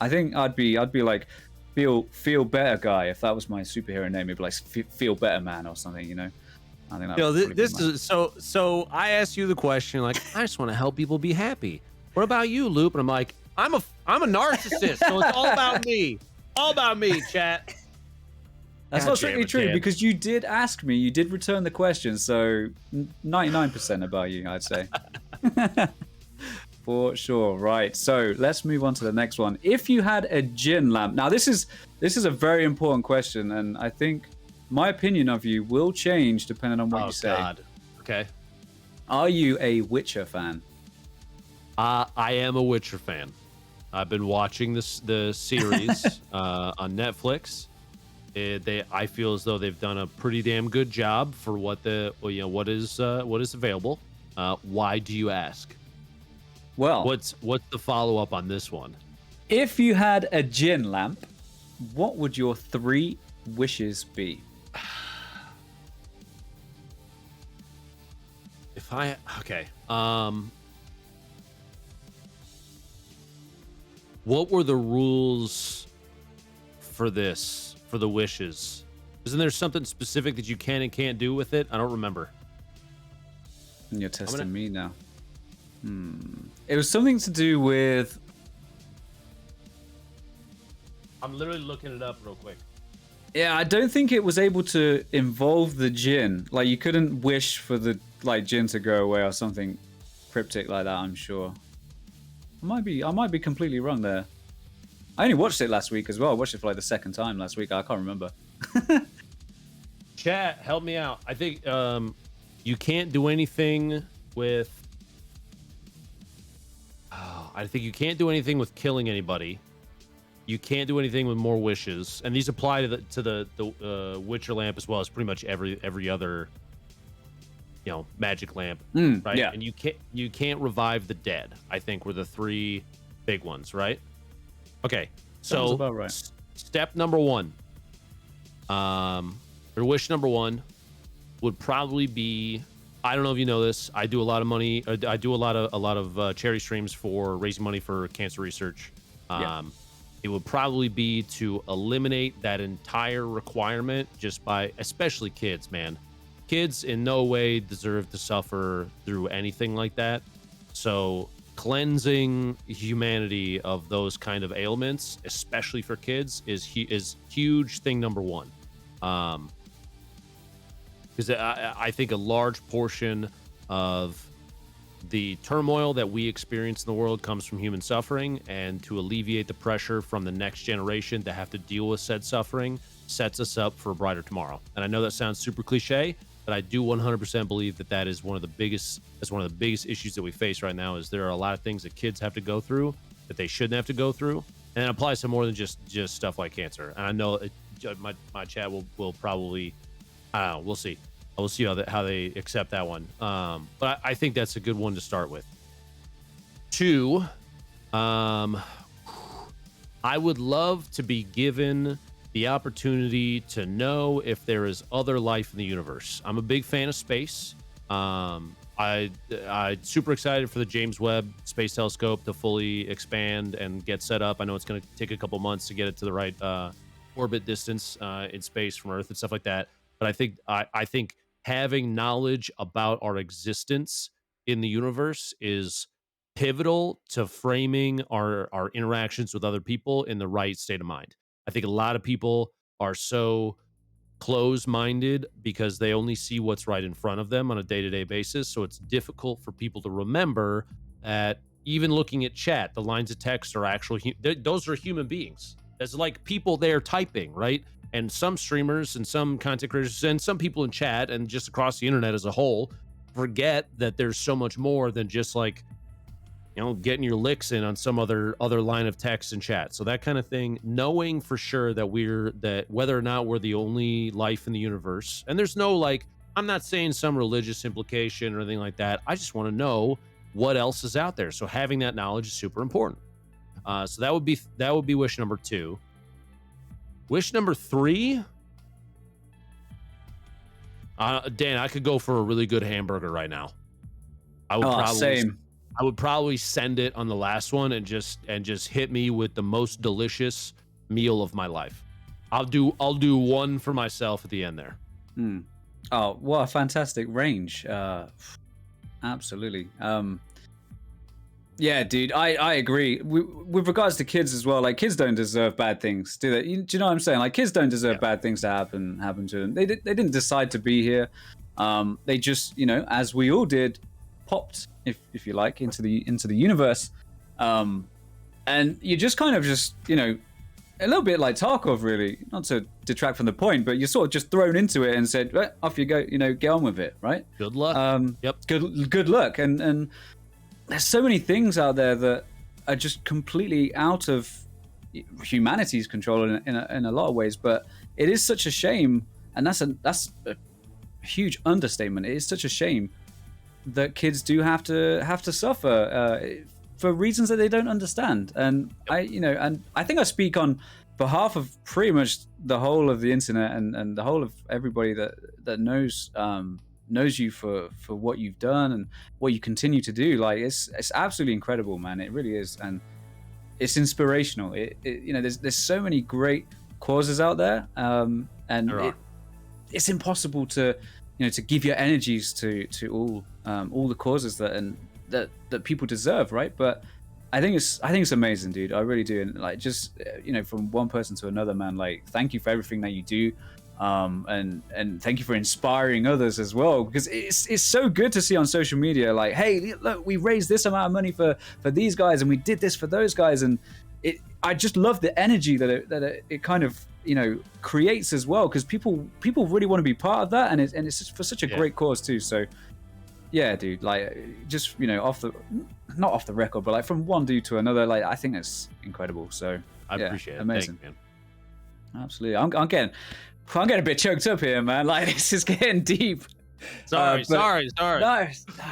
I think I'd be like feel better guy if that was my superhero name. It'd be like feel better man or something, I think this is so I asked you the question, like, I just want to help people be happy. What about you, Loop? And I'm like, I'm a narcissist, so it's all about me. All about me, chat. That's not strictly true, because you did ask me, you did return the question, so 99% about you, I'd say. For sure. Right. So let's move on to the next one. If you had a gin lamp, now this is a very important question, and I think my opinion of you will change depending on what you say. God. Okay. Are you a Witcher fan? I am a Witcher fan. I've been watching the series on Netflix. I feel as though they've done a pretty damn good job for what is available. Why do you ask? Well, what's the follow up on this one? If you had a gin lamp, what would your 3 wishes be? What were the rules for this, for the wishes? Isn't there something specific that you can and can't do with it? I don't remember. And you're testing me now. It was something to do with... I'm literally looking it up real quick. Yeah, I don't think it was able to involve the djinn. Like, you couldn't wish for the djinn to go away or something cryptic like that, I'm sure. I might be completely wrong there. I only watched it last week as well. I watched it for like the second time last week. I can't remember. Chat, help me out. I think you can't do anything with... I think you can't do anything with killing anybody. You can't do anything with more wishes, and these apply to the Witcher lamp as well as pretty much every other magic lamp, right? Yeah. And you can't revive the dead. I think were the 3 big ones, right? Okay, so sounds about right. Step number 1, or wish number 1 would probably be, I don't know if you know this, I do a lot of money. I do a lot of charity streams for raising money for cancer research. It would probably be to eliminate that entire requirement just by, especially kids, man. Kids in no way deserve to suffer through anything like that. So cleansing humanity of those kind of ailments, especially for kids, is huge thing number 1. Because I think a large portion of the turmoil that we experience in the world comes from human suffering, and to alleviate the pressure from the next generation to have to deal with said suffering sets us up for a brighter tomorrow. And I know that sounds super cliche, but I do 100% believe that is one of the biggest issues that we face right now. Is there are a lot of things that kids have to go through that they shouldn't have to go through, and it applies to more than just stuff like cancer. And I know my chat will probably, I don't know, we'll see. We'll see how they accept that one. But I think that's a good one to start with. 2, I would love to be given the opportunity to know if there is other life in the universe. I'm a big fan of space. I super excited for the James Webb Space Telescope to fully expand and get set up. I know it's going to take a couple months to get it to the right orbit distance in space from Earth and stuff like that. But I think having knowledge about our existence in the universe is pivotal to framing our interactions with other people in the right state of mind. I think a lot of people are so close-minded because they only see what's right in front of them on a day-to-day basis. So it's difficult for people to remember that even looking at chat, the lines of text are actually those are human beings. There's like people there typing, right? And some streamers and some content creators and some people in chat and just across the internet as a whole forget that there's so much more than just like, you know, getting your licks in on some other line of text and chat. So that kind of thing, knowing for sure that whether or not we're the only life in the universe, and there's no like, I'm not saying some religious implication or anything like that. I just want to know what else is out there. So having that knowledge is super important. So that would be wish number 2. Wish number 3. Dan, I could go for a really good hamburger right now. I would Same. I would probably send it on the last one and just hit me with the most delicious meal of my life. I'll do one for myself at the end there. Oh, what a fantastic range. Absolutely. Yeah, dude, I agree. With regards to kids as well, like kids don't deserve bad things, do they? Do you know what I'm saying? Like kids don't deserve bad things to happen to them. They didn't decide to be here. They just, you know, as we all did, popped, if you like, into the universe. And you just kind of just, you know, a little bit like Tarkov, really, not to detract from the point, but you're sort of just thrown into it and said, well, off you go, you know, get on with it, right? Good luck. Yep. Good luck. And there's so many things out there that are just completely out of humanity's control in a lot of ways. But it is such a shame, and that's a huge understatement. It is such a shame that kids do have to suffer for reasons that they don't understand. And I think I speak on behalf of pretty much the whole of the internet and the whole of everybody that knows you for what you've done and what you continue to do. Like it's absolutely incredible, man. It really is, and it's inspirational. You know, there's so many great causes out there, and it's impossible to give your energies to all the causes that people deserve, right? But I think it's amazing, dude. I really do. And like, just from one person to another, man, like, thank you for everything that you do, and thank you for inspiring others as well, because it's so good to see on social media, like, hey, look, we raised this amount of money for these guys, and we did this for those guys, and I just love the energy that it kind of creates as well, because people really want to be part of that, and it's just for such a great cause too. So yeah, dude, like, just not off the record, but like from one dude to another, like, I think that's incredible. So I appreciate it. Amazing. Thank you, man. Absolutely. I'm getting a bit choked up here, man. Like, this is getting deep. Sorry. No,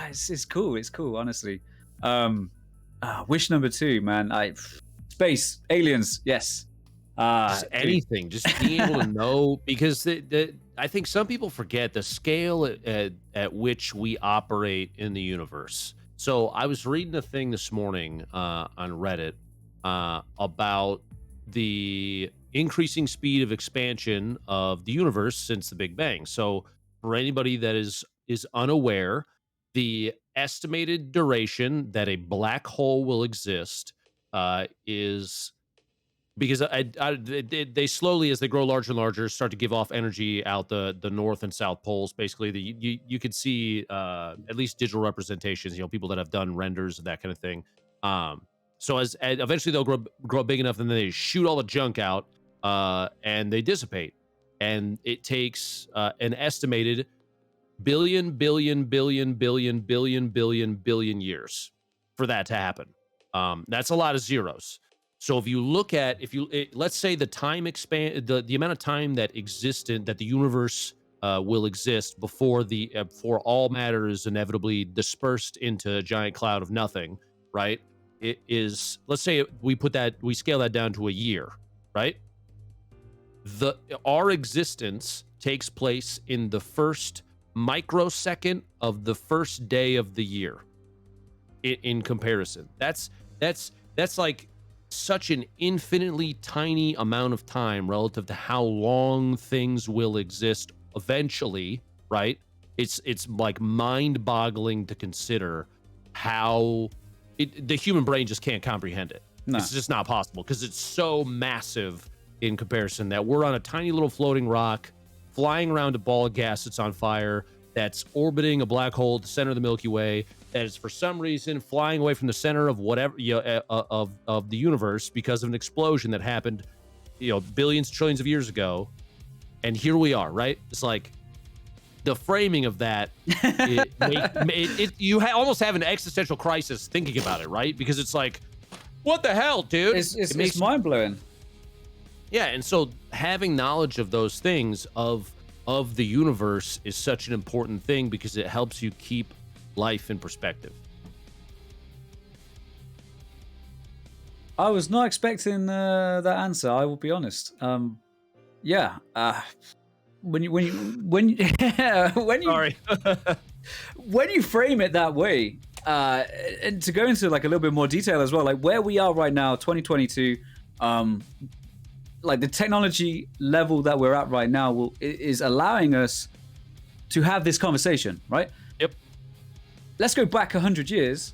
it's cool. It's cool, honestly. Wish number 2, man. Space, aliens, yes. Just anything, just being able to know, because I think some people forget the scale at which we operate in the universe. So I was reading a thing this morning on Reddit about the increasing speed of expansion of the universe since the Big Bang. So for anybody that is unaware, the estimated duration that a black hole will exist is, because they slowly, as they grow larger and larger, start to give off energy out the north and south poles. Basically, you could see at least digital representations. People that have done renders and that kind of thing. So as eventually they'll grow big enough, and then they shoot all the junk out, and they dissipate. And it takes an estimated billion years for that to happen. That's a lot of zeros. So if you look at, let's say the time the amount of time that the universe will exist before all matter is inevitably dispersed into a giant cloud of nothing, right? It is, let's say we scale that down to a year, right? Our existence takes place in the first microsecond of the first day of the year in comparison. That's like such an infinitely tiny amount of time relative to how long things will exist eventually, right? It's like mind-boggling to consider how the human brain just can't comprehend it. No. It's just not possible because it's so massive in comparison that we're on a tiny little floating rock flying around a ball of gas that's on fire, that's orbiting a black hole at the center of the Milky Way, that is for some reason flying away from the center of whatever of the universe because of an explosion that happened, billions, trillions of years ago, and here we are, right? It's like the framing of that, you almost have an existential crisis thinking about it, right? Because it's like, what the hell, dude? It's mind blowing. Yeah, and so having knowledge of those things of the universe is such an important thing because it helps you keep life in perspective. I was not expecting that answer. I will be honest. Yeah. When you Sorry. when you frame it that way, and to go into like a little bit more detail as well, like where we are right now, 2022, like the technology level that we're at right now is allowing us to have this conversation, right? Yep. Let's go back 100 years.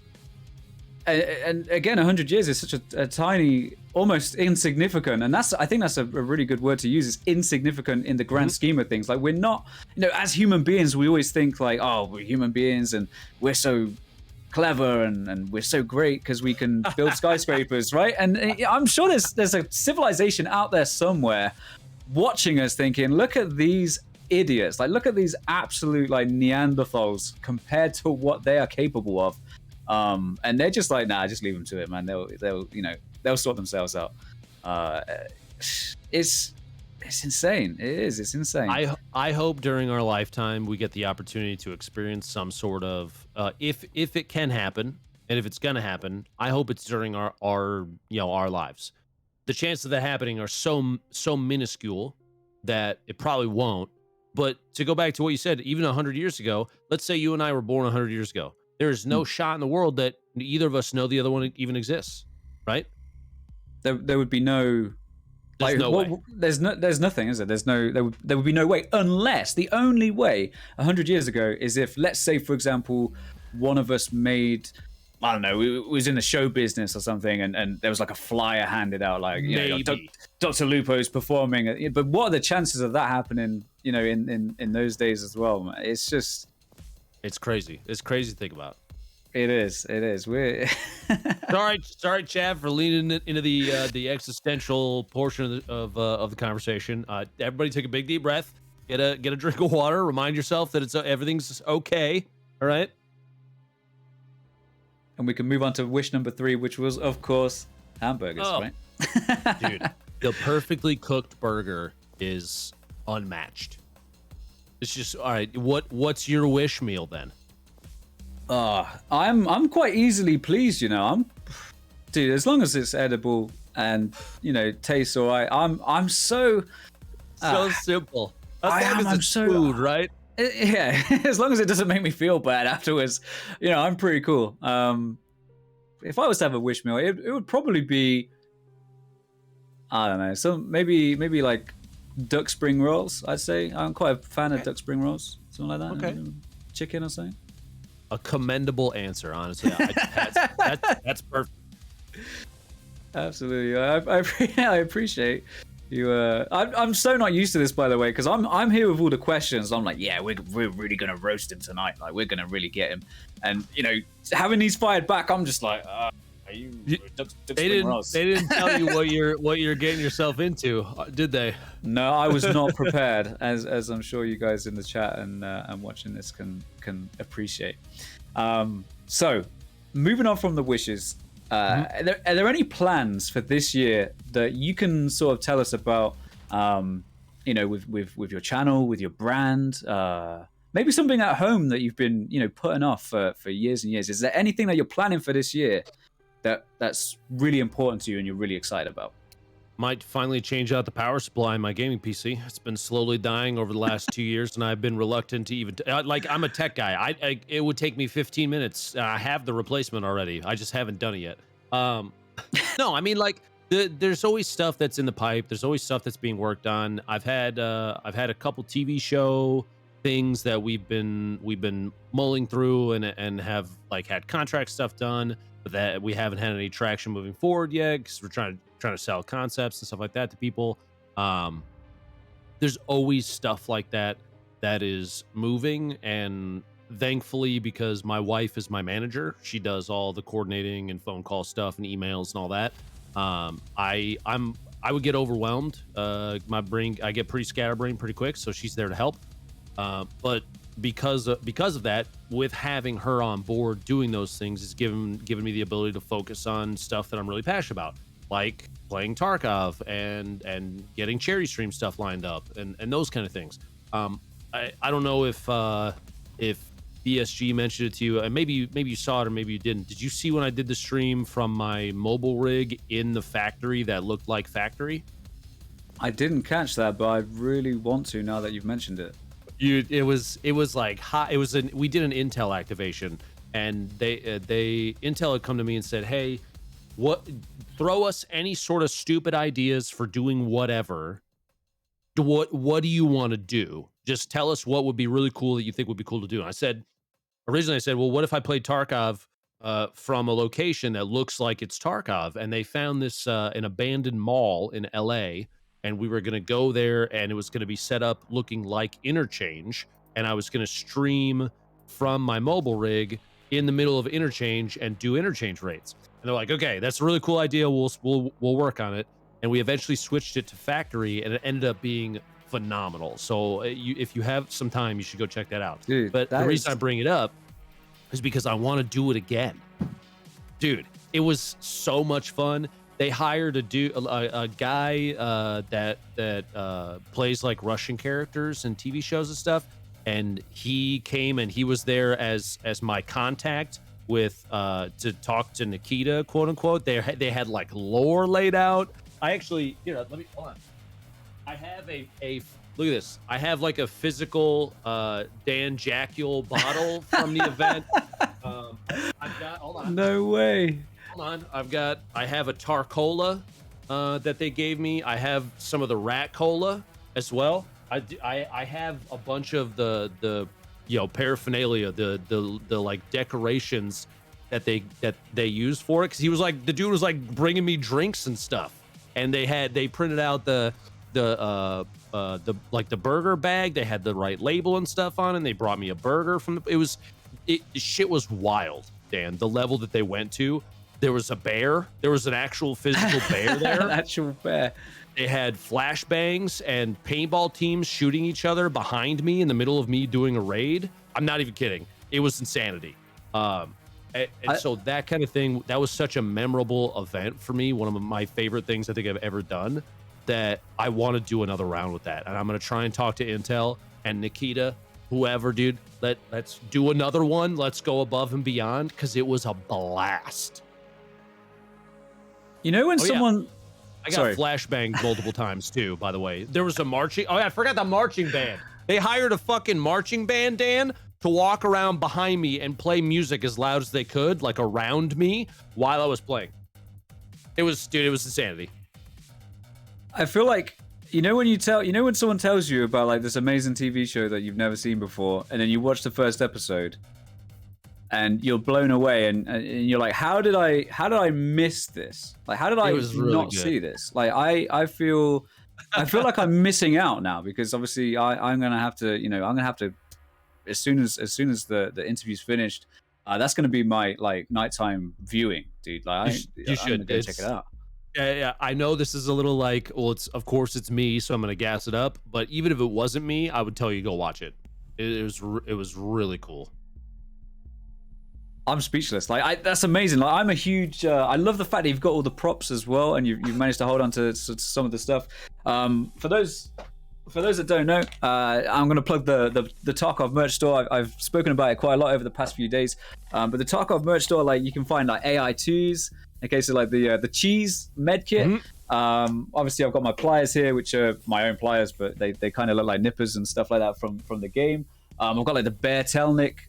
And again, 100 years is such a tiny, almost insignificant, and I think that's a really good word to use. Is insignificant in the grand scheme of things. Like we're not, as human beings, we always think like, oh, we're human beings and we're so clever and we're so great because we can build skyscrapers, right? And I'm sure there's a civilization out there somewhere watching us, thinking, look at these idiots, like look at these absolute like Neanderthals compared to what they are capable of. And they're just like, nah, just leave them to it, man. They'll sort themselves out. It's insane. It's insane. I hope during our lifetime we get the opportunity to experience some sort of if it can happen, and if it's gonna happen, I hope it's during our lives. The chances of that happening are so minuscule that it probably won't. But to go back to what you said, even 100 years ago, let's say you and I were born 100 years ago. There is no shot in the world that either of us know the other one even exists, right? There would be no. There's no way. There's nothing, is there? There would be no way, unless the only way 100 years ago is if, let's say, for example, one of us made, I don't know, it was in the show business or something, and there was like a flyer handed out, like, Dr. Lupo's performing. But what are the chances of that happening, in those days as well? It's crazy. It's crazy to think about. It is. We're sorry, Chad, for leaning into the existential portion of the conversation. Everybody, take a big deep breath. Get a drink of water. Remind yourself that everything's okay. All right. And we can move on to wish number 3, which was, of course, hamburgers. Right? Dude, the perfectly cooked burger is unmatched. It's just, all right, what's your wish meal then? I'm quite easily pleased, dude, as long as it's edible and, tastes all right. I'm so simple. I'm so food, right? Yeah, as long as it doesn't make me feel bad afterwards, I'm pretty cool. If I was to have a wish meal, it would probably be, I don't know, so maybe like duck spring rolls, I'd say. I'm quite a fan of duck spring rolls, something like that. Okay. Chicken or something. A commendable answer, honestly. That's perfect. Absolutely. I appreciate you. I'm so not used to this, by the way, because I'm here with all the questions. I'm like, yeah, we're really gonna roast him tonight. Like, we're gonna really get him. And having these fired back, I'm just like, they didn't tell you what you're getting yourself into, did they? No, I was not prepared, as I'm sure you guys in the chat and watching this can appreciate. So, moving on from the wishes, are there any plans for this year that you can sort of tell us about? With your channel, with your brand, maybe something at home that you've been putting off for years and years. Is there anything that you're planning for this year that's really important to you and you're really excited about? might finally change out the power supply in my gaming PC. It's been slowly dying over the last 2 years, and I've been reluctant to even like. I'm a tech guy. It would take me 15 minutes. I have the replacement already. I just haven't done it yet. No, I mean, like, there's always stuff that's in the pipe. There's always stuff that's being worked on. I've had a couple TV show things that we've been mulling through and have like had contract stuff done, but that we haven't had any traction moving forward yet because we're trying to sell concepts and stuff like that to people. There's always stuff like that is moving, and thankfully, because my wife is my manager, she does all the coordinating and phone call stuff and emails and all that. I would get overwhelmed. My brain, I get pretty scatterbrained pretty quick, so she's there to help. But because of that, with having her on board doing those things, is given me the ability to focus on stuff that I'm really passionate about, like playing Tarkov and getting Cherry Stream stuff lined up and those kind of things. I don't know if BSG mentioned it to you, and maybe you saw it or maybe you didn't. Did you see when I did the stream from my mobile rig in the factory that looked like factory? I didn't catch that, but I really want to now that you've mentioned it. It was like hot. We did an Intel activation, and Intel had come to me and said, "Hey, throw us any sort of stupid ideas for doing whatever. What do you want to do? Just tell us what would be really cool that you think would be cool to do." And originally I said, well, what if I played Tarkov from a location that looks like it's Tarkov? And they found this an abandoned mall in LA, and we were going to go there, and it was going to be set up looking like Interchange, and I was going to stream from my mobile rig in the middle of Interchange and do Interchange raids. And they're like, okay, that's a really cool idea. We'll work on it. And we eventually switched it to Factory, and it ended up being phenomenal. So if you have some time, you should go check that out. Dude, but the reason I bring it up is because I want to do it again. Dude, it was so much fun. They hired a guy that plays like Russian characters and TV shows and stuff, and he came and he was there as my contact with to talk to Nikita, quote unquote. They had like lore laid out. I actually, let me hold on. I have a look at this. I have like a physical Dan Jackule bottle from the event. I've got, hold on. No way. Hold on. I have a Tar Cola that they gave me. I have some of the Rat Cola as well. I have a bunch of the paraphernalia, the like decorations that they use for it. Cause the dude was like bringing me drinks and stuff. And they printed out the burger bag. They had the right label and stuff on it, and they brought me a burger from shit was wild, Dan. The level that they went to. There was a bear. There was an actual physical bear there. An actual bear. They had flashbangs and paintball teams shooting each other behind me in the middle of me doing a raid. I'm not even kidding. It was insanity. So that kind of thing, that was such a memorable event for me. One of my favorite things I think I've ever done, that I want to do another round with that. And I'm going to try and talk to Intel and Nikita, whoever, dude. Let's do another one. Let's go above and beyond, because it was a blast. When someone... Yeah. I got flashbanged multiple times too, by the way. There was a marching... Oh, yeah, I forgot the marching band. They hired a fucking marching band, Dan, to walk around behind me and play music as loud as they could, like around me, while I was playing. It was insanity. I feel like, when someone tells you about like this amazing TV show that you've never seen before, and then you watch the first episode, and you're blown away, and you're like, how did I miss this? Like, how did I not see this? Like, I feel like I'm missing out now, because obviously I'm gonna have to, as soon as the interview's finished, that's gonna be my like nighttime viewing, dude. Like, you should go check it out. Yeah. I know this is a little like, well, it's me, so I'm gonna gas it up. But even if it wasn't me, I would tell you go watch it. It was really cool. I'm speechless. Like, that's amazing. Like, I'm a huge. I love the fact that you've got all the props as well, and you've managed to hold on to some of the stuff. For those that don't know, I'm going to plug the Tarkov merch store. I've spoken about it quite a lot over the past few days. But the Tarkov merch store, like, you can find like AI2s. Okay, so like the cheese med kit. Obviously, I've got my pliers here, which are my own pliers, but they kind of look like nippers and stuff like that from the game. I've got like the Bear Telnik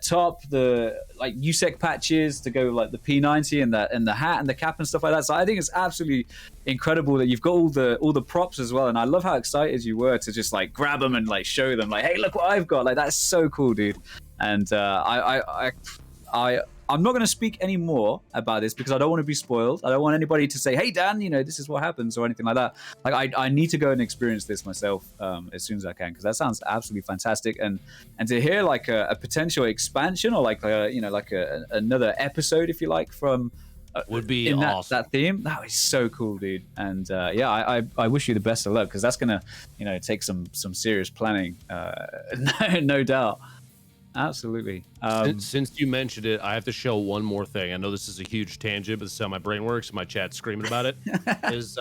top, the like USEC patches to go like the P90 and the hat and the cap and stuff like that. So I think it's absolutely incredible that you've got all the props as well. And I love how excited you were to just like grab them and like show them like, hey, look what I've got. Like that's so cool, dude. And I'm not going to speak any more about this because I don't want to be spoiled. I don't want anybody to say, hey, Dan, this is what happens or anything like that. Like, I need to go and experience this myself as soon as I can because that sounds absolutely fantastic. And to hear like a potential expansion or like, another episode, if you like, from would be in awesome. that theme. That is so cool, dude. And I wish you the best of luck because that's going to, take some serious planning, no doubt. Absolutely. Since you mentioned it, I have to show one more thing. I know this is a huge tangent, but this is how my brain works. My chat's screaming about it. Is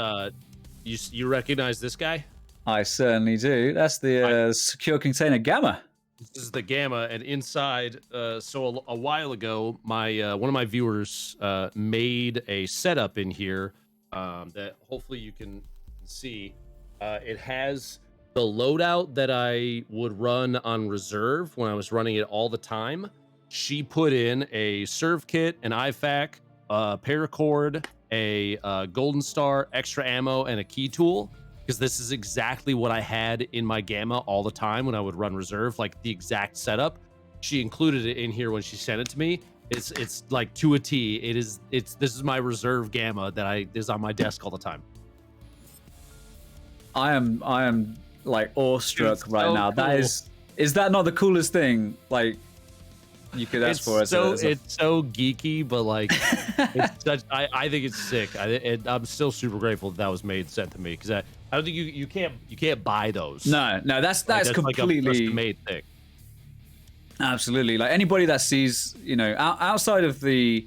you recognize this guy? I certainly do. That's the secure container Gamma. This is the Gamma, and inside. So a while ago, my one of my viewers made a setup in here that hopefully you can see. It has the loadout that I would run on reserve when I was running it all the time. She put in a serve kit, an IFAK, a paracord, a golden star, extra ammo, and a key tool, because this is exactly what I had in my Gamma all the time when I would run reserve, like the exact setup. She included it in here when she sent it to me. It's like to a T. This is my reserve Gamma that is on my desk all the time. I am like awestruck right now. Cool. That is that not the coolest thing like you could ask for? It's so geeky, but like it's such. I think it's sick. I'm still super grateful that was sent to me because I don't think you can't buy those. No, that's completely like a custom-made thing. Absolutely. Like anybody that sees, outside of the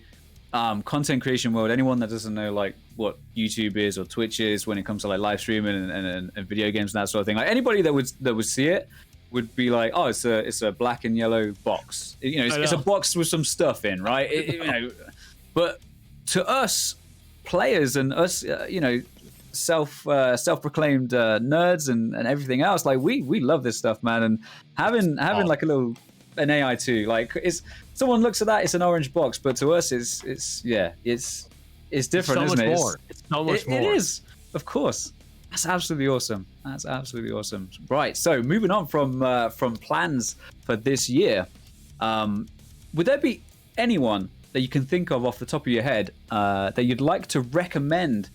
content creation world, anyone that doesn't know like what YouTube is or Twitch is when it comes to like live streaming and video games and that sort of thing, like anybody that would see it would be like, oh, it's a black and yellow box. It's a box with some stuff in, right? But to us players and us, self-proclaimed nerds and everything else, like we love this stuff, man. And having like an AI too, like someone looks at that, it's an orange box, but to us it's different, isn't it? It's so much more. It is, of course. That's absolutely awesome. Right, so moving on from plans for this year, would there be anyone that you can think of off the top of your head that you'd like to recommend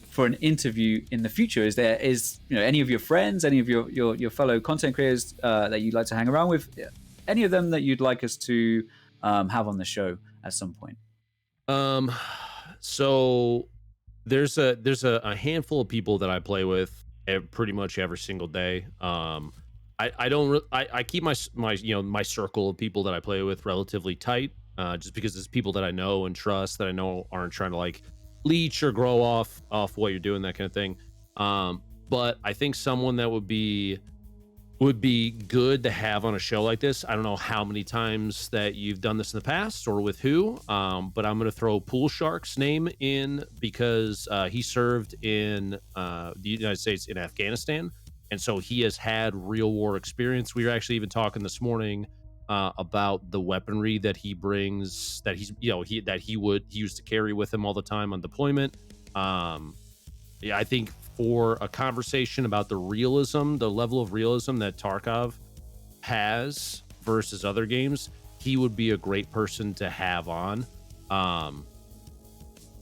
for an interview in the future? Is there any of your friends, any of your fellow content creators that you'd like to hang around with? Any of them that you'd like us to have on the show at some point? So there's a handful of people that I play with pretty much every single day. I keep my circle of people that I play with relatively tight, just because it's people that I know and trust, that I know aren't trying to like leech or grow off what you're doing, that kind of thing. But I think someone that would be good to have on a show like this. I don't know how many times that you've done this in the past or with who, but I'm going to throw Pool Shark's name in because he served in the United States in Afghanistan, and so he has had real war experience. We were actually even talking this morning about the weaponry that he brings, that he used to carry with him all the time on deployment. I think for a conversation about the level of realism that Tarkov has versus other games, he would be a great person to have on.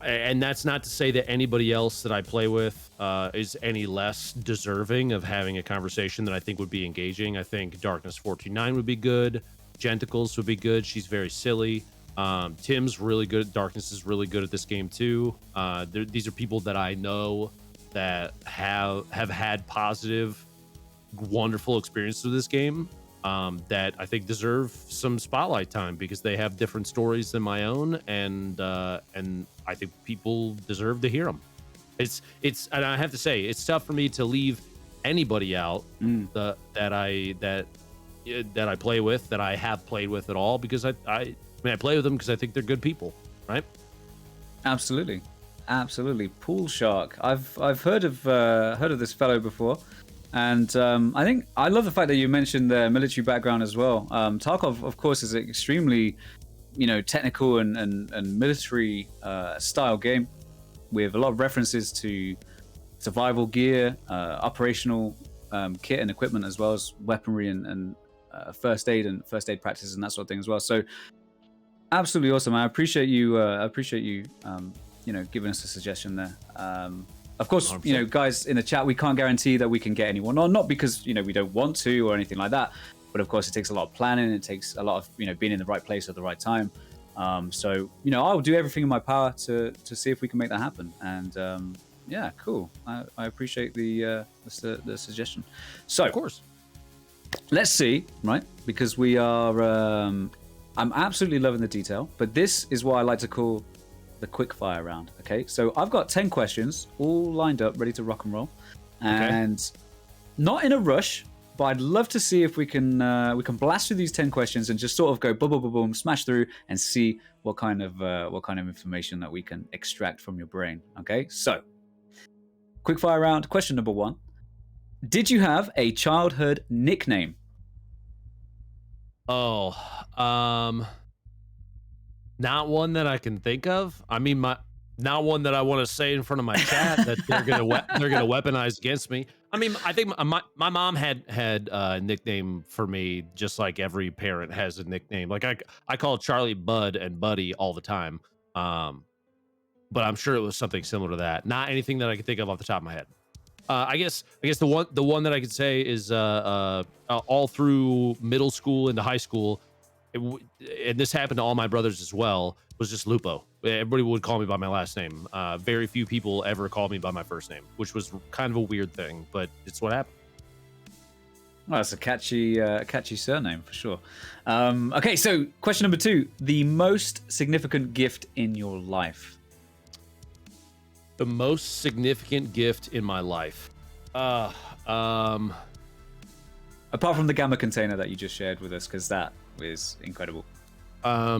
And that's not to say that anybody else that I play with is any less deserving of having a conversation that I think would be engaging. I think Darkness 429 would be good. Genticles would be good. She's very silly. Tim's really good. Darkness is really good at this game too. These are people that I know that have had positive, wonderful experiences with this game, that I think deserve some spotlight time because they have different stories than my own, and I think people deserve to hear them. It's and I have to say it's tough for me to leave anybody out that I play with, that I have played with at all, because I play with them because I think they're good people, right? Absolutely. Absolutely, Pool Shark. I've heard of this fellow before, and I think I love the fact that you mentioned the military background as well. Tarkov, of course, is an extremely technical and military style game with a lot of references to survival gear, operational kit and equipment, as well as weaponry and first aid practices and that sort of thing as well. So absolutely awesome. I appreciate you. Giving us a suggestion there. Of course, 100%. Guys in the chat, we can't guarantee that we can get anyone on, not because we don't want to or anything like that, but of course it takes a lot of planning. It takes a lot of being in the right place at the right time. So I'll do everything in my power to see if we can make that happen. And yeah, cool. I appreciate the suggestion. So Of course. let's see, right? Because we are. I'm absolutely loving the detail, but this is what I like to call the quick fire round. Okay, so I've got 10 questions all lined up, ready to rock and roll, and not in a rush. But I'd love to see if we can blast through these 10 questions and just sort of go boom, boom, boom, boom, smash through and see what kind of information that we can extract from your brain. Okay, so quick fire round. Question number 1: did you have a childhood nickname? Oh, not one that I can think of. I mean, not one that I want to say in front of my chat that they're gonna weaponize against me. I mean, I think my mom had a nickname for me, just like every parent has a nickname. Like I call Charlie Bud and Buddy all the time. But I'm sure it was something similar to that. Not anything that I can think of off the top of my head. I guess the one that I could say is all through middle school into high school, and this happened to all my brothers as well, was just Lupo. Everybody would call me by my last name. Very few people ever called me by my first name, which was kind of a weird thing, but it's what happened. Well, that's a catchy surname for sure. Okay, so question number 2: the most significant gift in your life. The most significant gift in my life. Apart from the gamma container that you just shared with us, because that is incredible.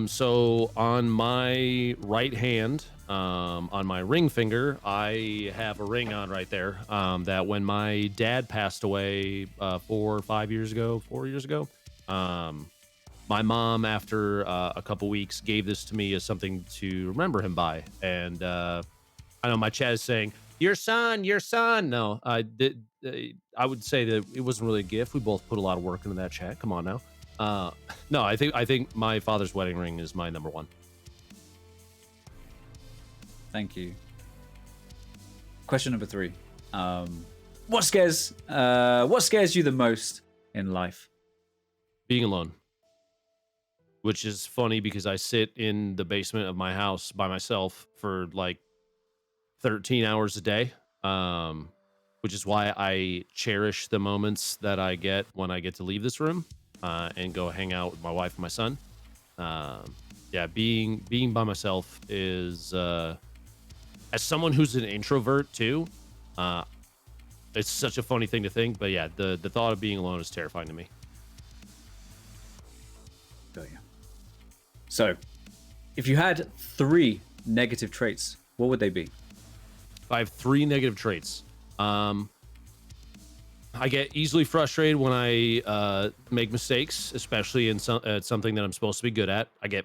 So on my right hand, on my ring finger, I have a ring on right there. That when my dad passed away 4 years ago, my mom, after a couple weeks, gave this to me as something to remember him by. And I know my chat is saying, your son. No, I would say that it wasn't really a gift. We both put a lot of work into that chat. Come on now. No, I think my father's wedding ring is my number 1. Thank you. Question number 3: what scares you the most in life? Being alone. Which is funny because I sit in the basement of my house by myself for like 13 hours a day, which is why I cherish the moments that I get when I get to leave this room and go hang out with my wife and my son. Yeah, being by myself is, as someone who's an introvert too, it's such a funny thing to think, but yeah, the thought of being alone is terrifying to me. Got you. So, if you had 3 negative traits, what would they be? I have 3 negative traits. I get easily frustrated when I make mistakes, especially in something that I'm supposed to be good at. I get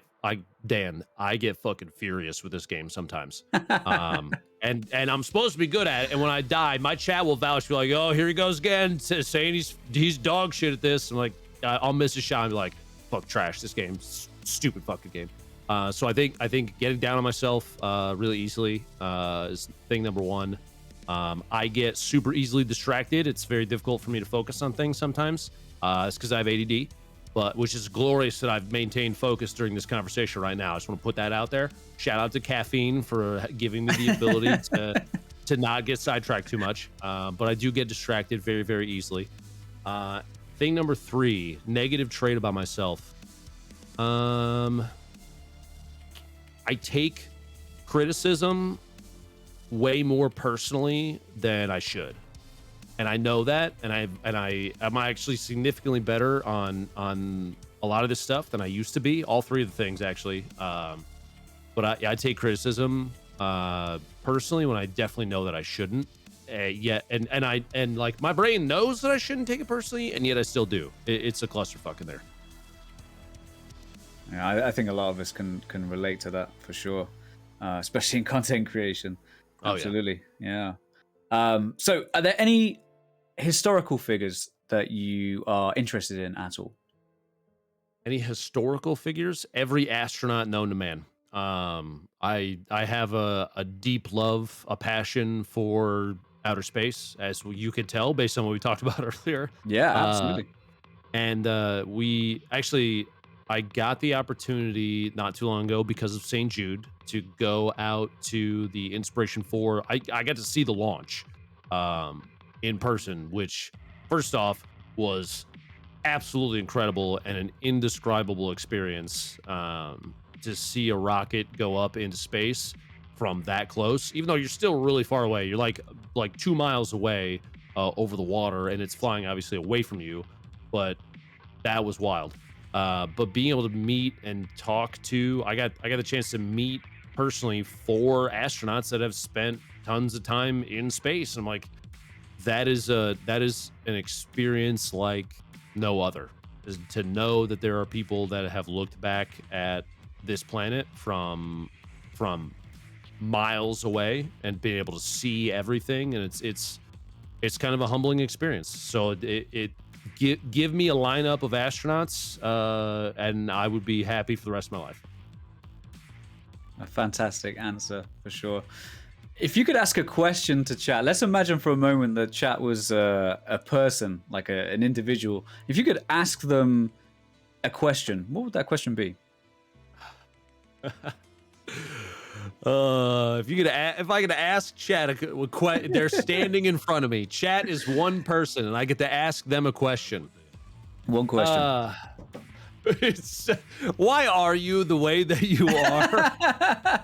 fucking furious with this game sometimes. And I'm supposed to be good at it. And when I die, my chat will vouch, be like, "Oh, here he goes again, saying he's dog shit at this." I'm like, I'll miss a shot and be like, "Fuck, trash this game, stupid fucking game." So I think getting down on myself really easily is thing number 1. I get super easily distracted. It's very difficult for me to focus on things sometimes. It's because I have ADD, but which is glorious that I've maintained focus during this conversation right now. I just want to put that out there. Shout out to caffeine for giving me the ability to not get sidetracked too much. But I do get distracted very, very easily. Thing number 3, negative trait about myself. I take criticism way more personally than I should, and I know that, and I'm actually significantly better on a lot of this stuff than I used to be. All 3 of the things actually, but I take criticism personally when I definitely know that I shouldn't. Yet, and like my brain knows that I shouldn't take it personally, and yet I still do. It's a clusterfuck in there. Yeah, I think a lot of us can relate to that for sure, especially in content creation. Absolutely, yeah. So, are there any historical figures that you are interested in at all? Any historical figures? Every astronaut known to man. I have a deep love, a passion for outer space, as you could tell based on what we talked about earlier. Yeah, Uh, absolutely. and we actually, I got the opportunity not too long ago because of St. Jude to go out to the Inspiration 4. I got to see the launch in person, which first off was absolutely incredible and an indescribable experience to see a rocket go up into space from that close, even though you're still really far away. You're like 2 miles away over the water, and it's flying obviously away from you, but that was wild. But being able to meet and talk to, I got a chance to meet personally 4 astronauts that have spent tons of time in space. I'm like, that is an experience like no other. Is to know that there are people that have looked back at this planet from miles away and being able to see everything, and it's kind of a humbling experience. So give me a lineup of astronauts, and I would be happy for the rest of my life. A fantastic answer for sure. If you could ask a question to chat, let's imagine for a moment that chat was a person, like an individual. If you could ask them a question, what would that question be? If I could ask chat they're standing in front of me. Chat is one person, and I get to ask them a question. One question. It's, why are you the way that you are?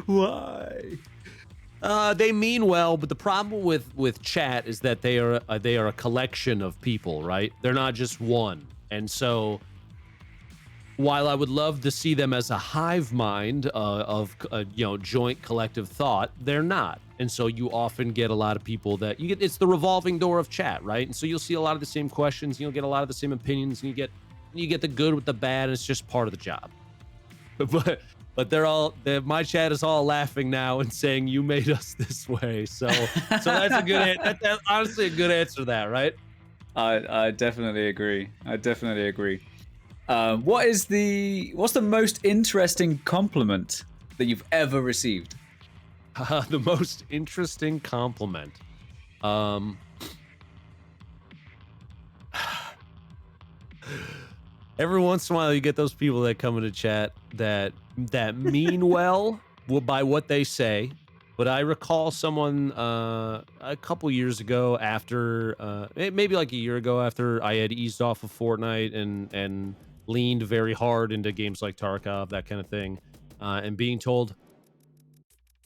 Why? They mean well, but the problem with chat is that they are a collection of people, right? They're not just one. And so while I would love to see them as a hive mind of joint collective thought, they're not. And so you often get a lot of people that you get. It's the revolving door of chat, right? And so you'll see a lot of the same questions, you'll get a lot of the same opinions, and you get the good with the bad, and it's just part of the job. But my chat is all laughing now and saying you made us this way. So that's a good that's honestly a good answer to that, right? I definitely agree. What's the most interesting compliment that you've ever received? The most interesting compliment. Every once in a while you get those people that come into chat that mean well by what they say. But I recall someone a couple years ago, after maybe like a year ago, after I had eased off of Fortnite and leaned very hard into games like Tarkov, that kind of thing, and being told,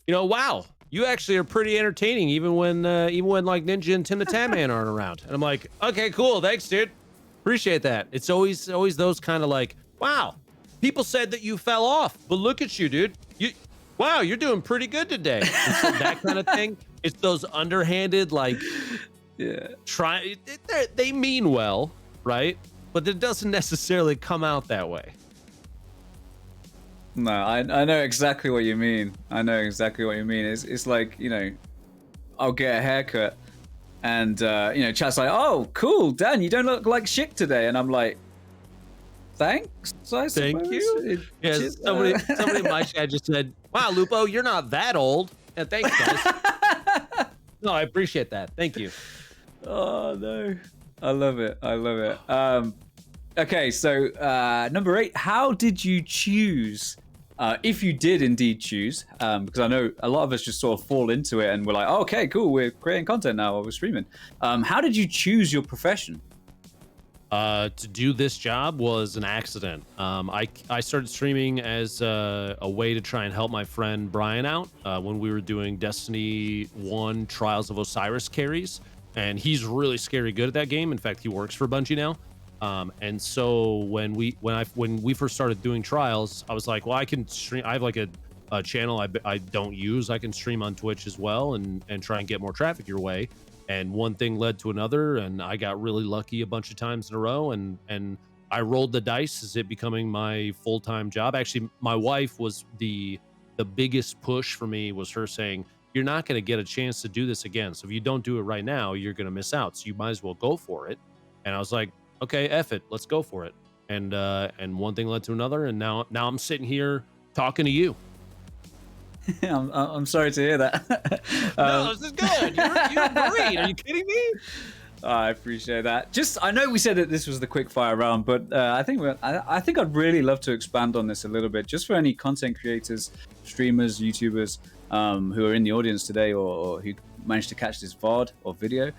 wow, you actually are pretty entertaining, even when like Ninja and Tim the Tatman aren't around. And I'm like, okay, cool, thanks, dude, appreciate that. It's always those kind of like, wow, people said that you fell off, but look at you, dude. Wow, you're doing pretty good today. So that kind of thing. It's those underhanded, like, Yeah. They mean well, right? But it doesn't necessarily come out that way. No, I know exactly what you mean. It's like, I'll get a haircut and, chat's like, oh, cool, Dan, you don't look like shit today. And I'm like, thanks, I suppose. Thank you. Yes, somebody in my chat just said, wow, Lupo, you're not that old. Yeah, thanks, guys. No, I appreciate that. Thank you. Oh, no. I love it. Okay, so number 8, how did you choose, if you did indeed choose, because I know a lot of us just sort of fall into it and we're like, oh, okay, cool, we're creating content now, or we're streaming. How did you choose your profession? To do this job was an accident. I started streaming as a way to try and help my friend Brian out when we were doing Destiny 1 Trials of Osiris carries, and he's really scary good at that game. In fact, he works for Bungie now. And so when we first started doing Trials, I was like, well, I can stream. I have like a channel I don't use, I can stream on Twitch as well and try and get more traffic your way. And one thing led to another, and I got really lucky a bunch of times in a row, and I rolled the dice as it becoming my full-time job. Actually, my wife was the biggest push for me, was her saying, you're not going to get a chance to do this again. So if you don't do it right now, you're going to miss out. So you might as well go for it. And I was like, okay, F it, let's go for it. And one thing led to another, and now I'm sitting here talking to you. I'm sorry to hear that. No, this is good. You're great. Are you kidding me? I appreciate that. I know we said that this was the quick fire round, but I think I'd really love to expand on this a little bit, just for any content creators, streamers, YouTubers who are in the audience today, or who managed to catch this VOD or video.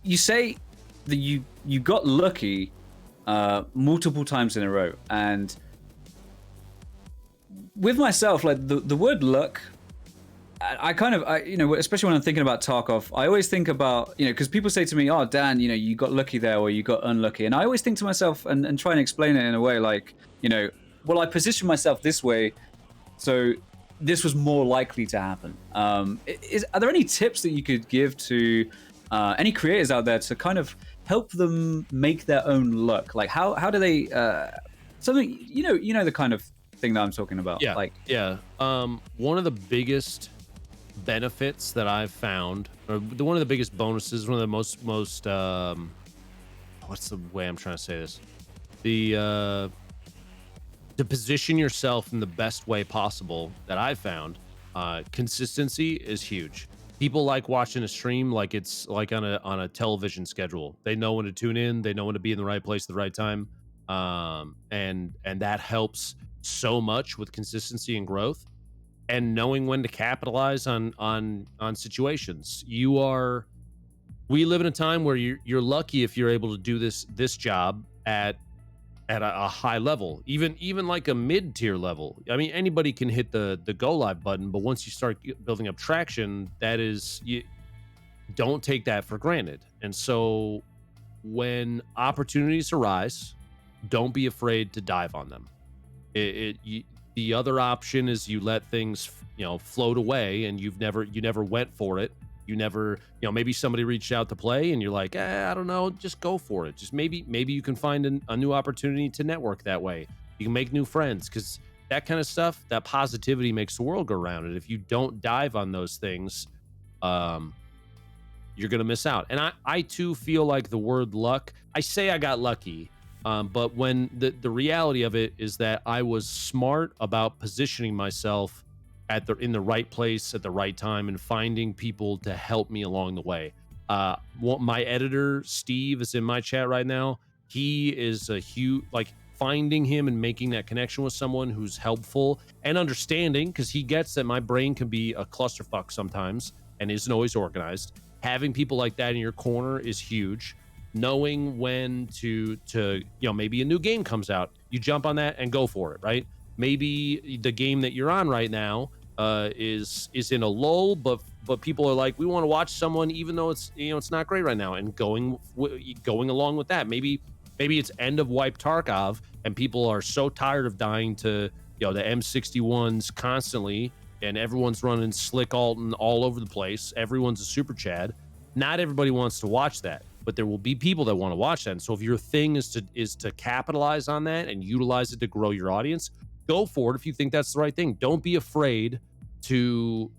You say that you got lucky multiple times in a row, and with myself, like the word luck, I especially when I'm thinking about Tarkov, I always think about, because people say to me, oh, Dan, you got lucky there, or you got unlucky. And I always think to myself and try and explain it in a way like, well, I positioned myself this way, so this was more likely to happen. Are there any tips that you could give to any creators out there to kind of help them make their own luck? Like how do they, something, the kind of thing that I'm talking about? One of the biggest benefits that I've found, or one of the biggest bonuses, one of the most what's the way I'm trying to say this, to position yourself in the best way possible that I've found, consistency is huge. People like watching a stream like it's like on a television schedule. They know when to tune in, they know when to be in the right place at the right time, and that helps so much with consistency and growth, and knowing when to capitalize on situations. We live in a time where you're lucky if you're able to do this job at a high level, even like a mid-tier level. I mean, anybody can hit the go live button, but once you start building up traction, you don't take that for granted. And so when opportunities arise, don't be afraid to dive on them. The other option is you let things float away, and you never went for it. You never, maybe somebody reached out to play and you're like, I don't know, just go for it. Just maybe you can find a new opportunity to network that way. You can make new friends, because that kind of stuff, that positivity makes the world go round. And if you don't dive on those things, you're going to miss out. And I too feel like the word luck, I say I got lucky. But when the reality of it is that I was smart about positioning myself in the right place at the right time, and finding people to help me along the way. My editor, Steve, is in my chat right now. He is a huge, finding him and making that connection with someone who's helpful and understanding, because he gets that my brain can be a clusterfuck sometimes and isn't always organized. Having people like that in your corner is huge. Knowing when to maybe a new game comes out, you jump on that and go for it, right? Maybe the game that you're on right now is in a lull, but people are like, we want to watch someone even though it's not great right now, and going along with that. Maybe it's end of wipe Tarkov, and people are so tired of dying to the M61s constantly, and everyone's running slick Alton all over the place. Everyone's a super Chad. Not everybody wants to watch that, but there will be people that want to watch that. And so if your thing is to capitalize on that and utilize it to grow your audience, go for it if you think that's the right thing. Don't be afraid to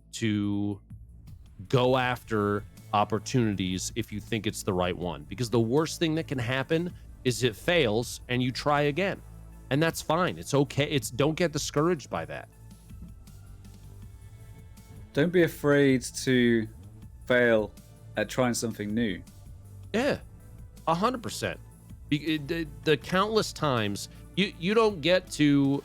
go after opportunities if you think it's the right one, because the worst thing that can happen is it fails and you try again, and that's fine. It's okay. Don't get discouraged by that. Don't be afraid to fail at trying something new. Yeah, 100%. The countless times you don't get to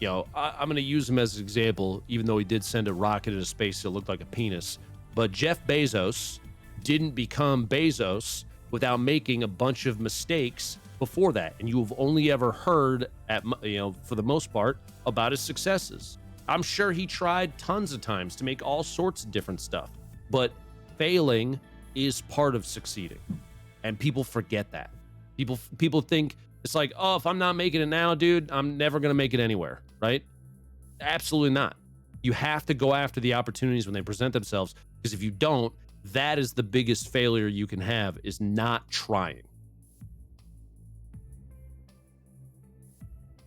I'm going to use him as an example, even though he did send a rocket into space that looked like a penis. But Jeff Bezos didn't become Bezos without making a bunch of mistakes before that, and you've only ever heard for the most part about his successes. I'm sure he tried tons of times to make all sorts of different stuff, but failing is part of succeeding, and people forget that. People think it's like, oh, if I'm not making it now, dude, I'm never gonna make it anywhere, right? Absolutely not. You have to go after the opportunities when they present themselves, because if you don't, that is the biggest failure you can have, is not trying.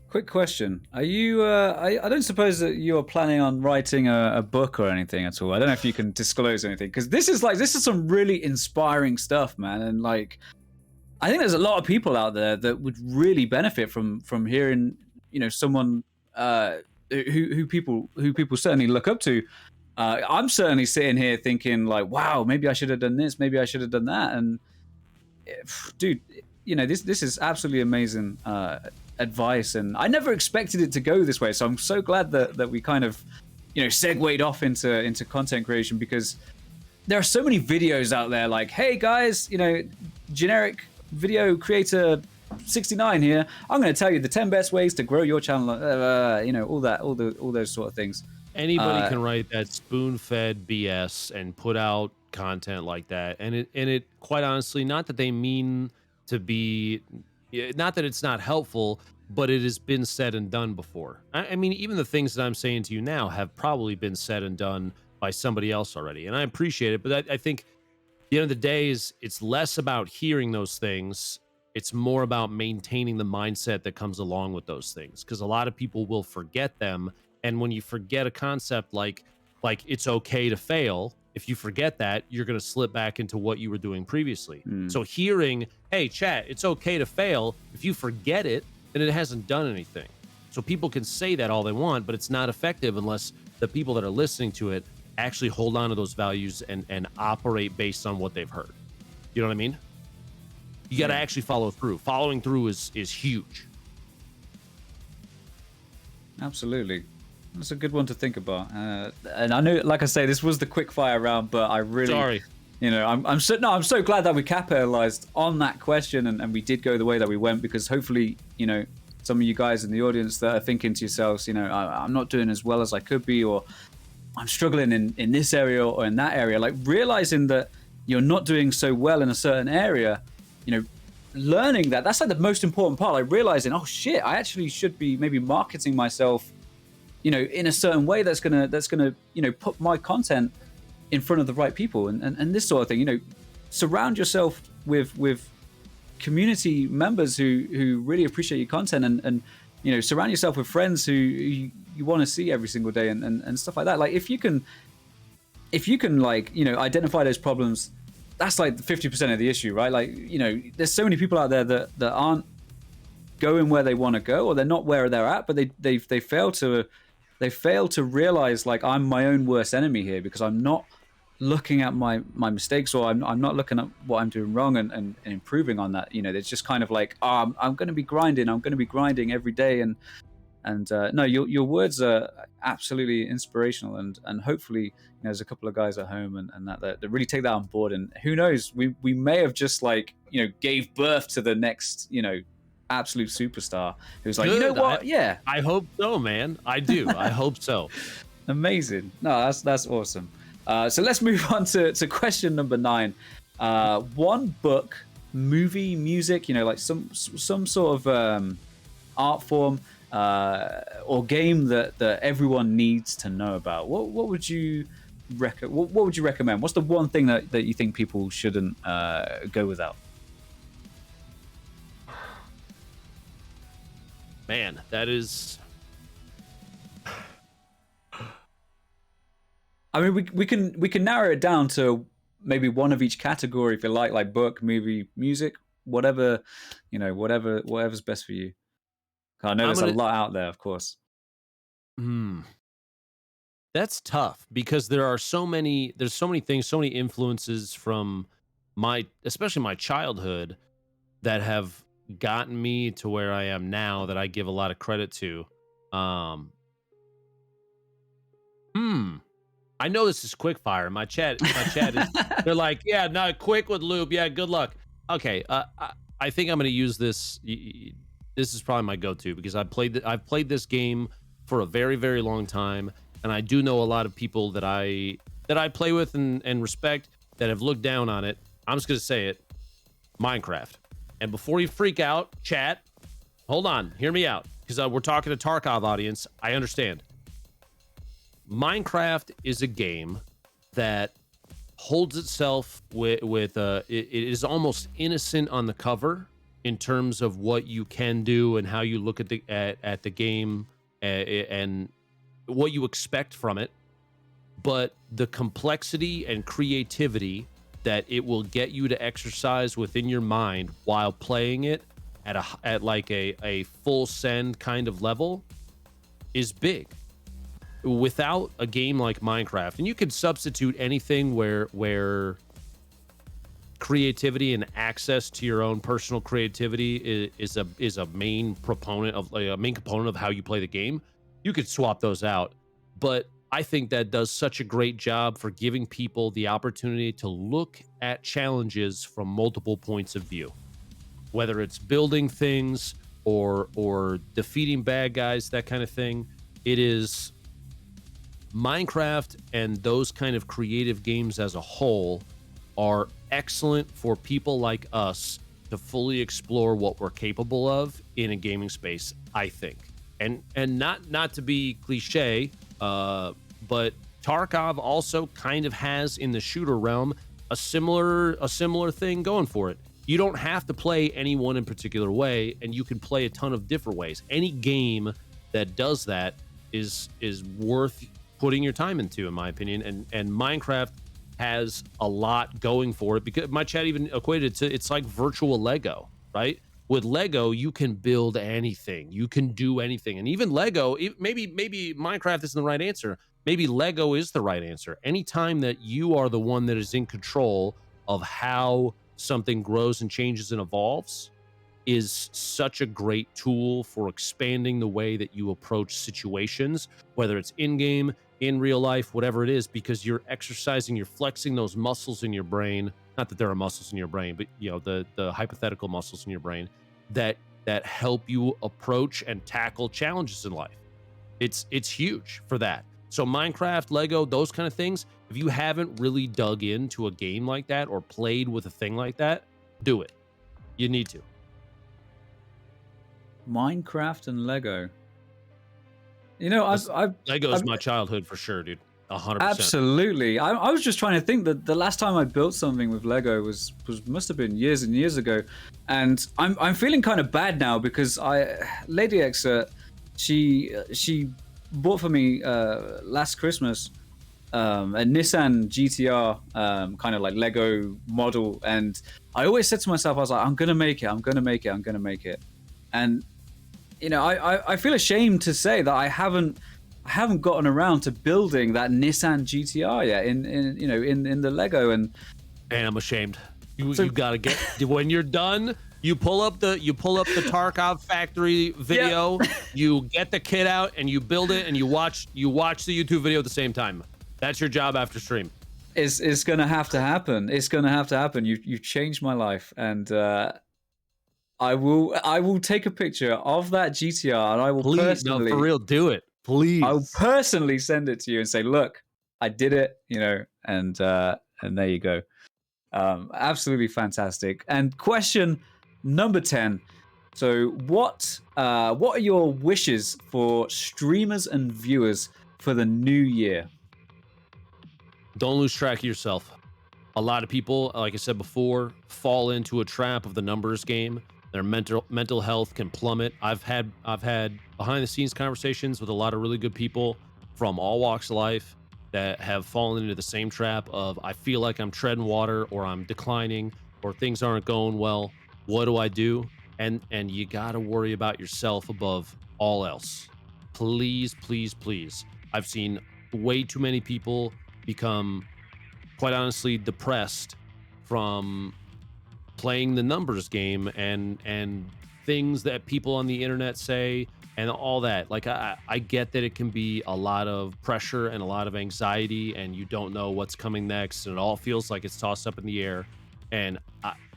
Quick question: Are you? I don't suppose that you're planning on writing a book or anything at all. I don't know if you can disclose anything, because this is some really inspiring stuff, man. And like, I think there's a lot of people out there that would really benefit from hearing, someone who people certainly look up to. I'm certainly sitting here thinking like, wow, maybe I should have done this, maybe I should have done that, and dude, this is absolutely amazing advice, and I never expected it to go this way. So I'm so glad that we kind of, segued off into content creation, because there are so many videos out there like, hey guys, generic video creator 69 here. I'm going to tell you the 10 best ways to grow your channel. All those sort of things. Anybody can write that spoon-fed BS and put out content like that, and it quite honestly, not that they mean to be, not that it's not helpful, but it has been said and done before. I mean, even the things that I'm saying to you now have probably been said and done by somebody else already, and I appreciate it. But I think at the end of the day, it's less about hearing those things. It's more about maintaining the mindset that comes along with those things, because a lot of people will forget them. And when you forget a concept like it's okay to fail, if you forget that, you're going to slip back into what you were doing previously. So hearing, hey, chat, it's okay to fail, if you forget it, then it hasn't done anything. So people can say that all they want, but it's not effective unless the people that are listening to it actually hold on to those values and operate based on what they've heard. You know what I mean? You got to actually follow through. Following through is huge. Absolutely. That's a good one to think about. And I know, like I say, this was the quick fire round, but I really, sorry. I'm so glad that we capitalized on that question, and we did go the way that we went, because hopefully, some of you guys in the audience that are thinking to yourselves, I'm not doing as well as I could be, or I'm struggling in this area or in that area, like realizing that you're not doing so well in a certain area, learning that's like the most important part, like realizing, oh shit, I actually should be maybe marketing myself in a certain way that's gonna put my content in front of the right people, and this sort of thing. Surround yourself with community members who really appreciate your content, and surround yourself with friends who you want to see every single day, and stuff like that. Like if you can like identify those problems, that's like 50% of the issue, right? Like there's so many people out there that aren't going where they want to go, or they're not where they're at, but they fail to realize, like, I'm my own worst enemy here, because I'm not looking at my mistakes, or I'm not looking at what I'm doing wrong and improving on that. It's just kind of like, oh, I'm going to be grinding every day, and no, your words are absolutely inspirational, and hopefully there's a couple of guys at home and that really take that on board, and who knows, we may have just like gave birth to the next absolute superstar who's like, Good. What? I hope so, man. I do. I hope so. Amazing. No, that's awesome. So let's move on to question number 9. One book, movie, music, like some sort of art form or game that everyone needs to know about. What would you recommend? What's the one thing that you think people shouldn't go without? Man, that is. I mean, we can narrow it down to maybe one of each category if you like book, movie, music, whatever, whatever's best for you. I know there's a lot out there, of course. That's tough, because there's so many things, so many influences from especially my childhood that have gotten me to where I am now, that I give a lot of credit to. I know this is quick fire. My chat is, they're like, yeah, no, quick with Loop. Yeah, good luck. Okay, I think I'm going to use this. This is probably my go-to, because I've played this game for a very, very long time, and I do know a lot of people that I play with and respect that have looked down on it. I'm just going to say it. Minecraft. And before you freak out, chat, hold on, hear me out, because we're talking to Tarkov audience. I understand. Minecraft is a game that holds itself with it is almost innocent on the cover in terms of what you can do and how you look at the game and what you expect from it. But the complexity and creativity that it will get you to exercise within your mind while playing it at like a full send kind of level is big. Without a game like Minecraft, and you can substitute anything where creativity and access to your own personal creativity is a main component of how you play the game. You could swap those out, but I think that does such a great job for giving people the opportunity to look at challenges from multiple points of view, whether it's building things or defeating bad guys, that kind of thing. It is Minecraft, and those kind of creative games as a whole are excellent for people like us to fully explore what we're capable of in a gaming space, I think. And not to be cliche, but Tarkov also kind of has in the shooter realm a similar thing going for it. You don't have to play any one in particular way, and you can play a ton of different ways. Any game that does that is worth putting your time into, in my opinion. And Minecraft has a lot going for it, because my chat even equated it to, it's like virtual Lego, right? With Lego, you can build anything, you can do anything. And even Lego, maybe Minecraft isn't the right answer. Maybe Lego is the right answer. Anytime that you are the one that is in control of how something grows and changes and evolves is such a great tool for expanding the way that you approach situations, whether it's in-game, in real life, whatever it is, because you're exercising, you're flexing those muscles in your brain. Not that there are muscles in your brain, but you know, the hypothetical muscles in your brain that help you approach and tackle challenges in life. It's huge for that. So Minecraft, Lego, those kind of things, if you haven't really dug into a game like that or played with a thing like that, do it. You need to. Minecraft and Lego. You know, Lego's my childhood for sure, dude. 100%. Absolutely. I was just trying to think that the last time I built something with Lego was must have been years and years ago, and I'm feeling kind of bad now because Lady Exert, she bought for me last Christmas a Nissan GTR kind of like Lego model, and I always said to myself, I was like, I'm gonna make it, and you know, I feel ashamed to say that I haven't gotten around to building that Nissan GTR yet in the Lego, and I'm ashamed. You gotta get, when you're done, you pull up the Tarkov factory video, yep. You get the kit out and you build it, and you watch the YouTube video at the same time. That's your job after stream. It's gonna have to happen. It's gonna have to happen. You've changed my life, and I will take a picture of that GTR, and I will personally, no, for real, do it, please. I'll personally send it to you and say, look, I did it, you know, and there you go. Absolutely fantastic. And question number 10. So what are your wishes for streamers and viewers for the new year? Don't lose track of yourself. A lot of people, like I said before, fall into a trap of the numbers game. Their mental health can plummet. I've had behind the scenes conversations with a lot of really good people from all walks of life that have fallen into the same trap of, I feel like I'm treading water, or I'm declining, or things aren't going well. What do I do? And you got to worry about yourself above all else. Please, please, please. I've seen way too many people become, quite honestly, depressed from playing the numbers game and things that people on the internet say and all that. Like, I get that it can be a lot of pressure and a lot of anxiety, and you don't know what's coming next, and it all feels like it's tossed up in the air. And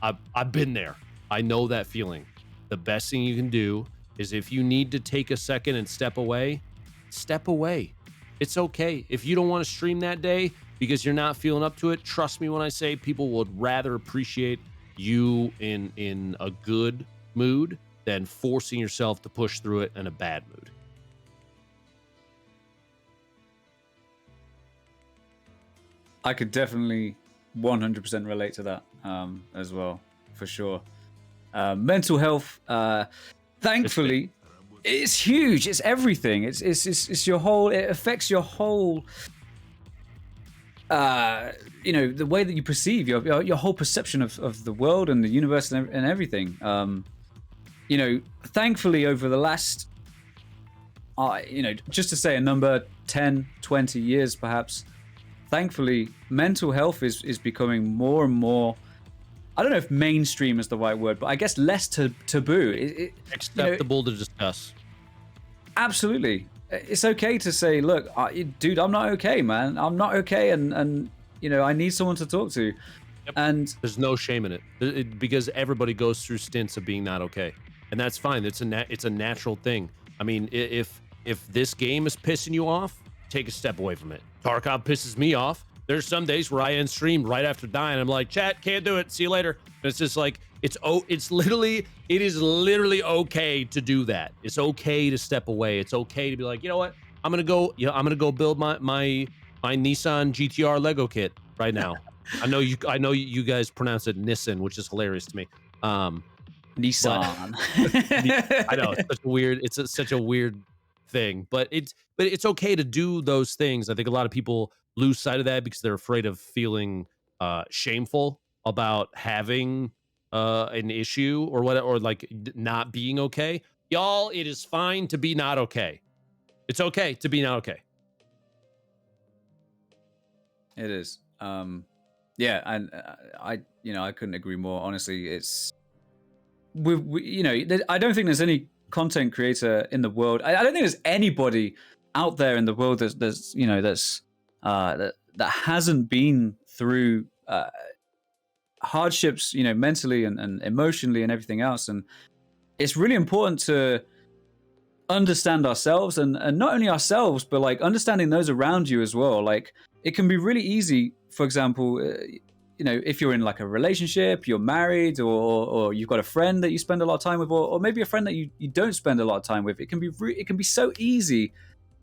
I've been there. I know that feeling. The best thing you can do is, if you need to take a second and step away, step away. It's okay. If you don't want to stream that day because you're not feeling up to it, trust me when I say people would rather appreciate you in a good mood than forcing yourself to push through it in a bad mood. I could definitely 100% relate to that as well, for sure. Mental health, thankfully, it's huge. It's everything. It's your whole. It affects your whole. The way that you perceive your whole perception of the world and the universe and everything. Thankfully, over the last, just to say a number, 10, 20 years perhaps. Thankfully, mental health is becoming more and more. I don't know if mainstream is the right word, but I guess less taboo. Acceptable to discuss. Absolutely. It's okay to say, look, dude, I'm not okay, man. I'm not okay, and I need someone to talk to. Yep. And there's no shame in it because everybody goes through stints of being not okay, and that's fine. It's a natural thing. I mean, if this game is pissing you off, take a step away from it. Tarkov pisses me off. There's some days where I end stream right after dying. I'm like, chat, can't do it. See you later. And it's just like, it is literally okay to do that. It's okay to step away. It's okay to be like, you know what? I'm gonna go build my Nissan GTR Lego kit right now. I know you guys pronounce it Nissan, which is hilarious to me. Nissan. I know it's such a weird thing, but it's okay to do those things. I think a lot of people lose sight of that because they're afraid of feeling shameful about having an issue or what, or like not being okay. Y'all, it is fine to be not okay. It's okay to be not okay. It is. Yeah, and I couldn't agree more. Honestly, it's I don't think there's any content creator in the world. I don't think there's anybody out there in the world that hasn't been through hardships, mentally and emotionally and everything else. And it's really important to understand ourselves and not only ourselves, but like understanding those around you as well. Like it can be really easy, for example, if you're in like a relationship, you're married, or you've got a friend that you spend a lot of time with, or maybe a friend that you don't spend a lot of time with. It can be so easy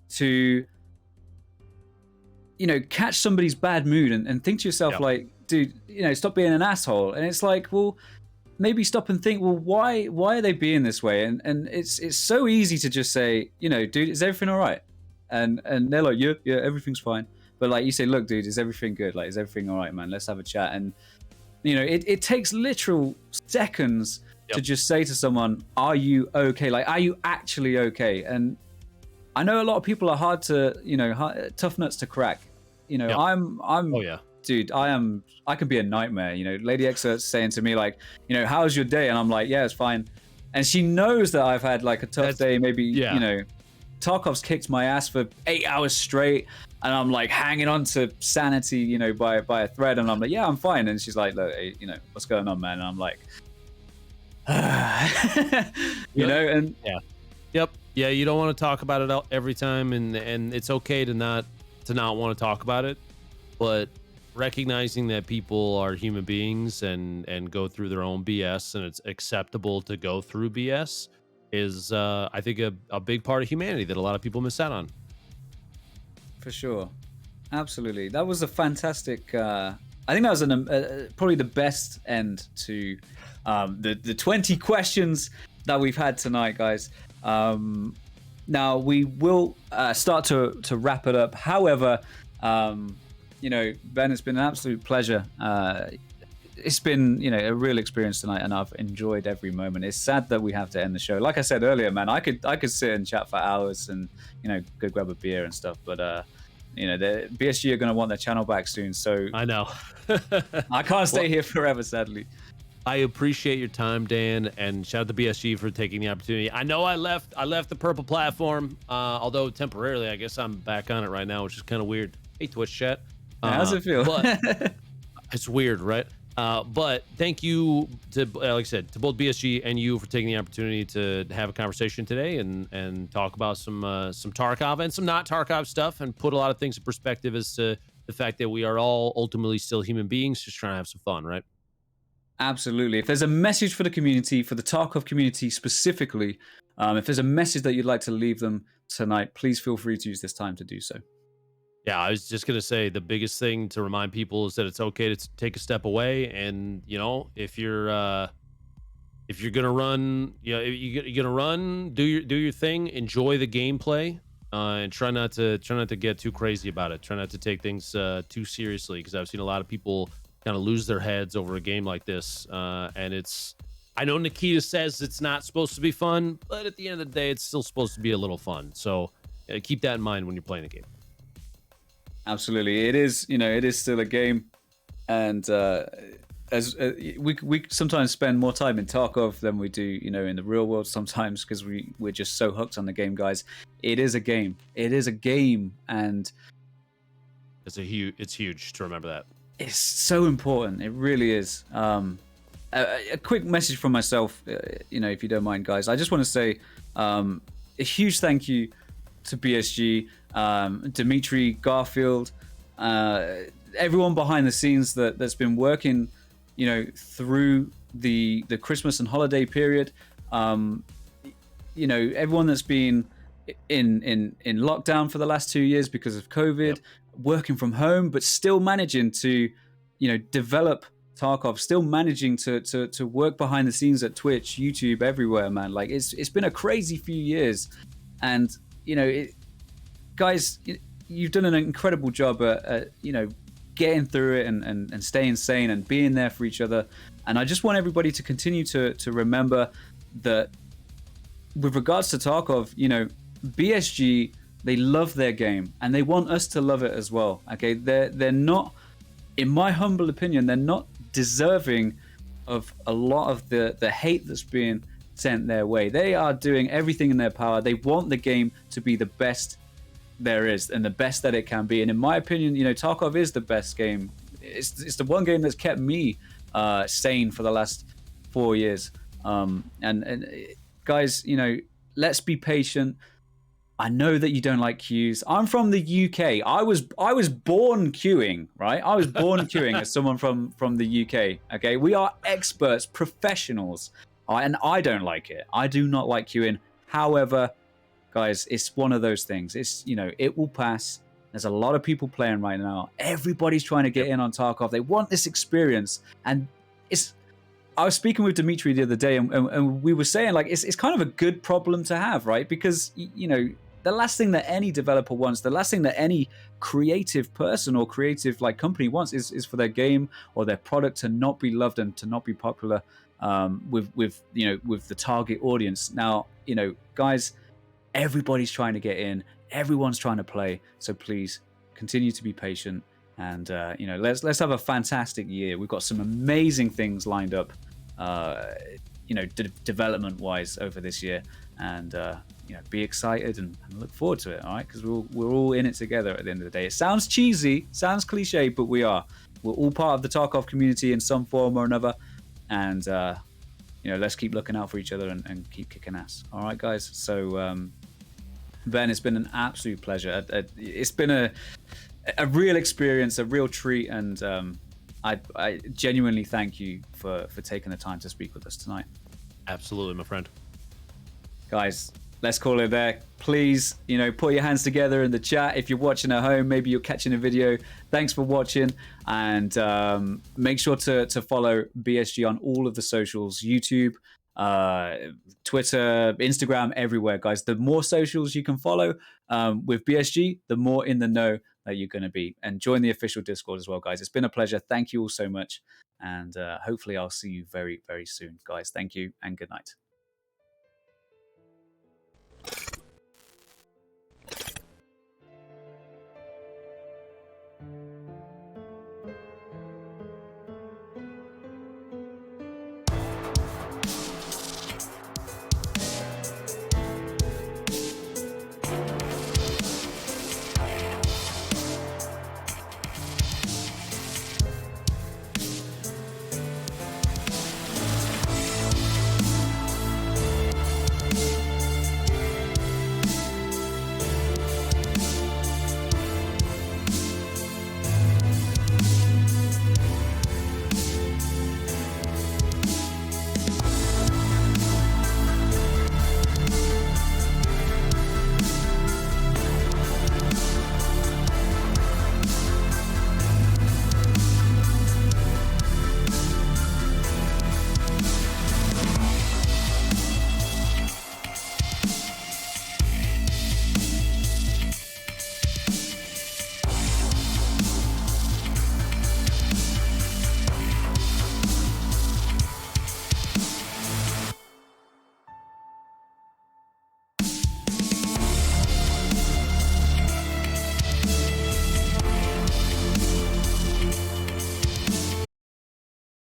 to catch somebody's bad mood and think to yourself, like, dude, stop being an asshole. And it's like, well, maybe stop and think, well, why are they being this way? And it's so easy to just say, dude, is everything all right? And they're like, yeah, everything's fine. But like you say, look, dude, is everything good? Like, is everything all right, man? Let's have a chat. And it takes literal seconds to just say to someone, are you okay? Like, are you actually okay? And I know a lot of people are hard to, tough nuts to crack. I'm oh yeah, dude, I can be a nightmare. Lady Exert's saying to me like, how's your day? And I'm like, yeah, it's fine. And she knows that I've had like a tough day. Maybe, Tarkov's kicked my ass for 8 hours straight. And I'm like hanging on to sanity, by a thread. And I'm like, yeah, I'm fine. And she's like, look, hey, what's going on, man? And I'm like, and yeah, you don't want to talk about it every time. And it's okay to not want to talk about it, but recognizing that people are human beings and go through their own BS, and it's acceptable to go through BS is, I think, a big part of humanity that a lot of people miss out on. For sure. Absolutely. That was a fantastic, I think that was probably the best end to the 20 questions that we've had tonight, guys. Now we will start to wrap it up. However, Ben, it's been an absolute pleasure. It's been, a real experience tonight, and I've enjoyed every moment. It's sad that we have to end the show. Like I said earlier, man, I could sit and chat for hours and, go grab a beer and stuff. But, the BSG are going to want their channel back soon. So I know. I can't stay here forever, sadly. I appreciate your time, Dan, and shout out to BSG for taking the opportunity. I know I left the purple platform, although temporarily. I guess I'm back on it right now, which is kind of weird. Hey, Twitch chat. How's it feel? But it's weird, right? But thank you to, like I said, to both BSG and you for taking the opportunity to have a conversation today and talk about some Tarkov and some not Tarkov stuff, and put a lot of things in perspective as to the fact that we are all ultimately still human beings just trying to have some fun, right? Absolutely. If there's a message for the community, for the Tarkov community specifically, if there's a message that you'd like to leave them tonight, please feel free to use this time to do so. Yeah, I was just gonna say the biggest thing to remind people is that it's okay to take a step away, and if you're gonna run, you're gonna run, do your thing, enjoy the gameplay, and try not to get too crazy about it. Try not to take things too seriously, because I've seen a lot of people kind of lose their heads over a game like this, and it's. I know Nikita says it's not supposed to be fun, but at the end of the day, it's still supposed to be a little fun. So keep that in mind when you're playing the game. Absolutely, it is. It is still a game, and as we sometimes spend more time in Tarkov than we do, in the real world sometimes, because we're just so hooked on the game, guys. It is a game. It is a game, and It's huge to remember that. it's so important. It really is. A quick message from myself, if you don't mind, guys. I just want to say a huge thank you to BSG, Dimitri, Garfield, everyone behind the scenes that's been working, through the Christmas and holiday period. Everyone that's been in lockdown for the last 2 years because of COVID, Yep. working from home, but still managing to, develop Tarkov, still managing to work behind the scenes at Twitch, YouTube, everywhere, man. Like it's been a crazy few years, and guys, you've done an incredible job at getting through it and staying sane and being there for each other. And I just want everybody to continue to remember that with regards to Tarkov, BSG, they love their game and they want us to love it as well. Okay, they're not, in my humble opinion, they're not deserving of a lot of the hate that's being sent their way. They are doing everything in their power. They want the game to be the best there is and the best that it can be. And in my opinion, Tarkov is the best game. It's the one game that's kept me sane for the last 4 years. And guys, let's be patient. I know that you don't like queues. I'm from the UK. I was born queuing, right? I was born queuing as someone from the UK. Okay, we are experts, professionals, and I don't like it. I do not like queuing. However, guys, it's one of those things. It's it will pass. There's a lot of people playing right now. Everybody's trying to get in on Tarkov. They want this experience, and it's. I was speaking with Dimitri the other day, and we were saying like it's kind of a good problem to have, right? Because the last thing that any developer wants, the last thing that any creative person or creative company wants is for their game or their product to not be loved and to not be popular with the target audience. Now, guys, everybody's trying to get in, everyone's trying to play, so please continue to be patient. And let's have a fantastic year. We've got some amazing things lined up, development wise over this year, and be excited and look forward to it. All right, because we're all in it together at the end of the day. It sounds cheesy, sounds cliche, but we're all part of the Tarkov community in some form or another. And let's keep looking out for each other and keep kicking ass. All right, guys. So Ben, it's been an absolute pleasure. It's been a real experience, a real treat, and I genuinely thank you for taking the time to speak with us tonight. Absolutely, my friend. Guys, let's call it there. Please, put your hands together in the chat. If you're watching at home, maybe you're catching a video. Thanks for watching, and make sure to follow BSG on all of the socials, YouTube, Twitter, Instagram, everywhere, guys. The more socials you can follow with BSG, the more in the know that you're going to be. And join the official Discord as well, guys. It's been a pleasure. Thank you all so much. And hopefully I'll see you very, very soon, guys. Thank you and good night.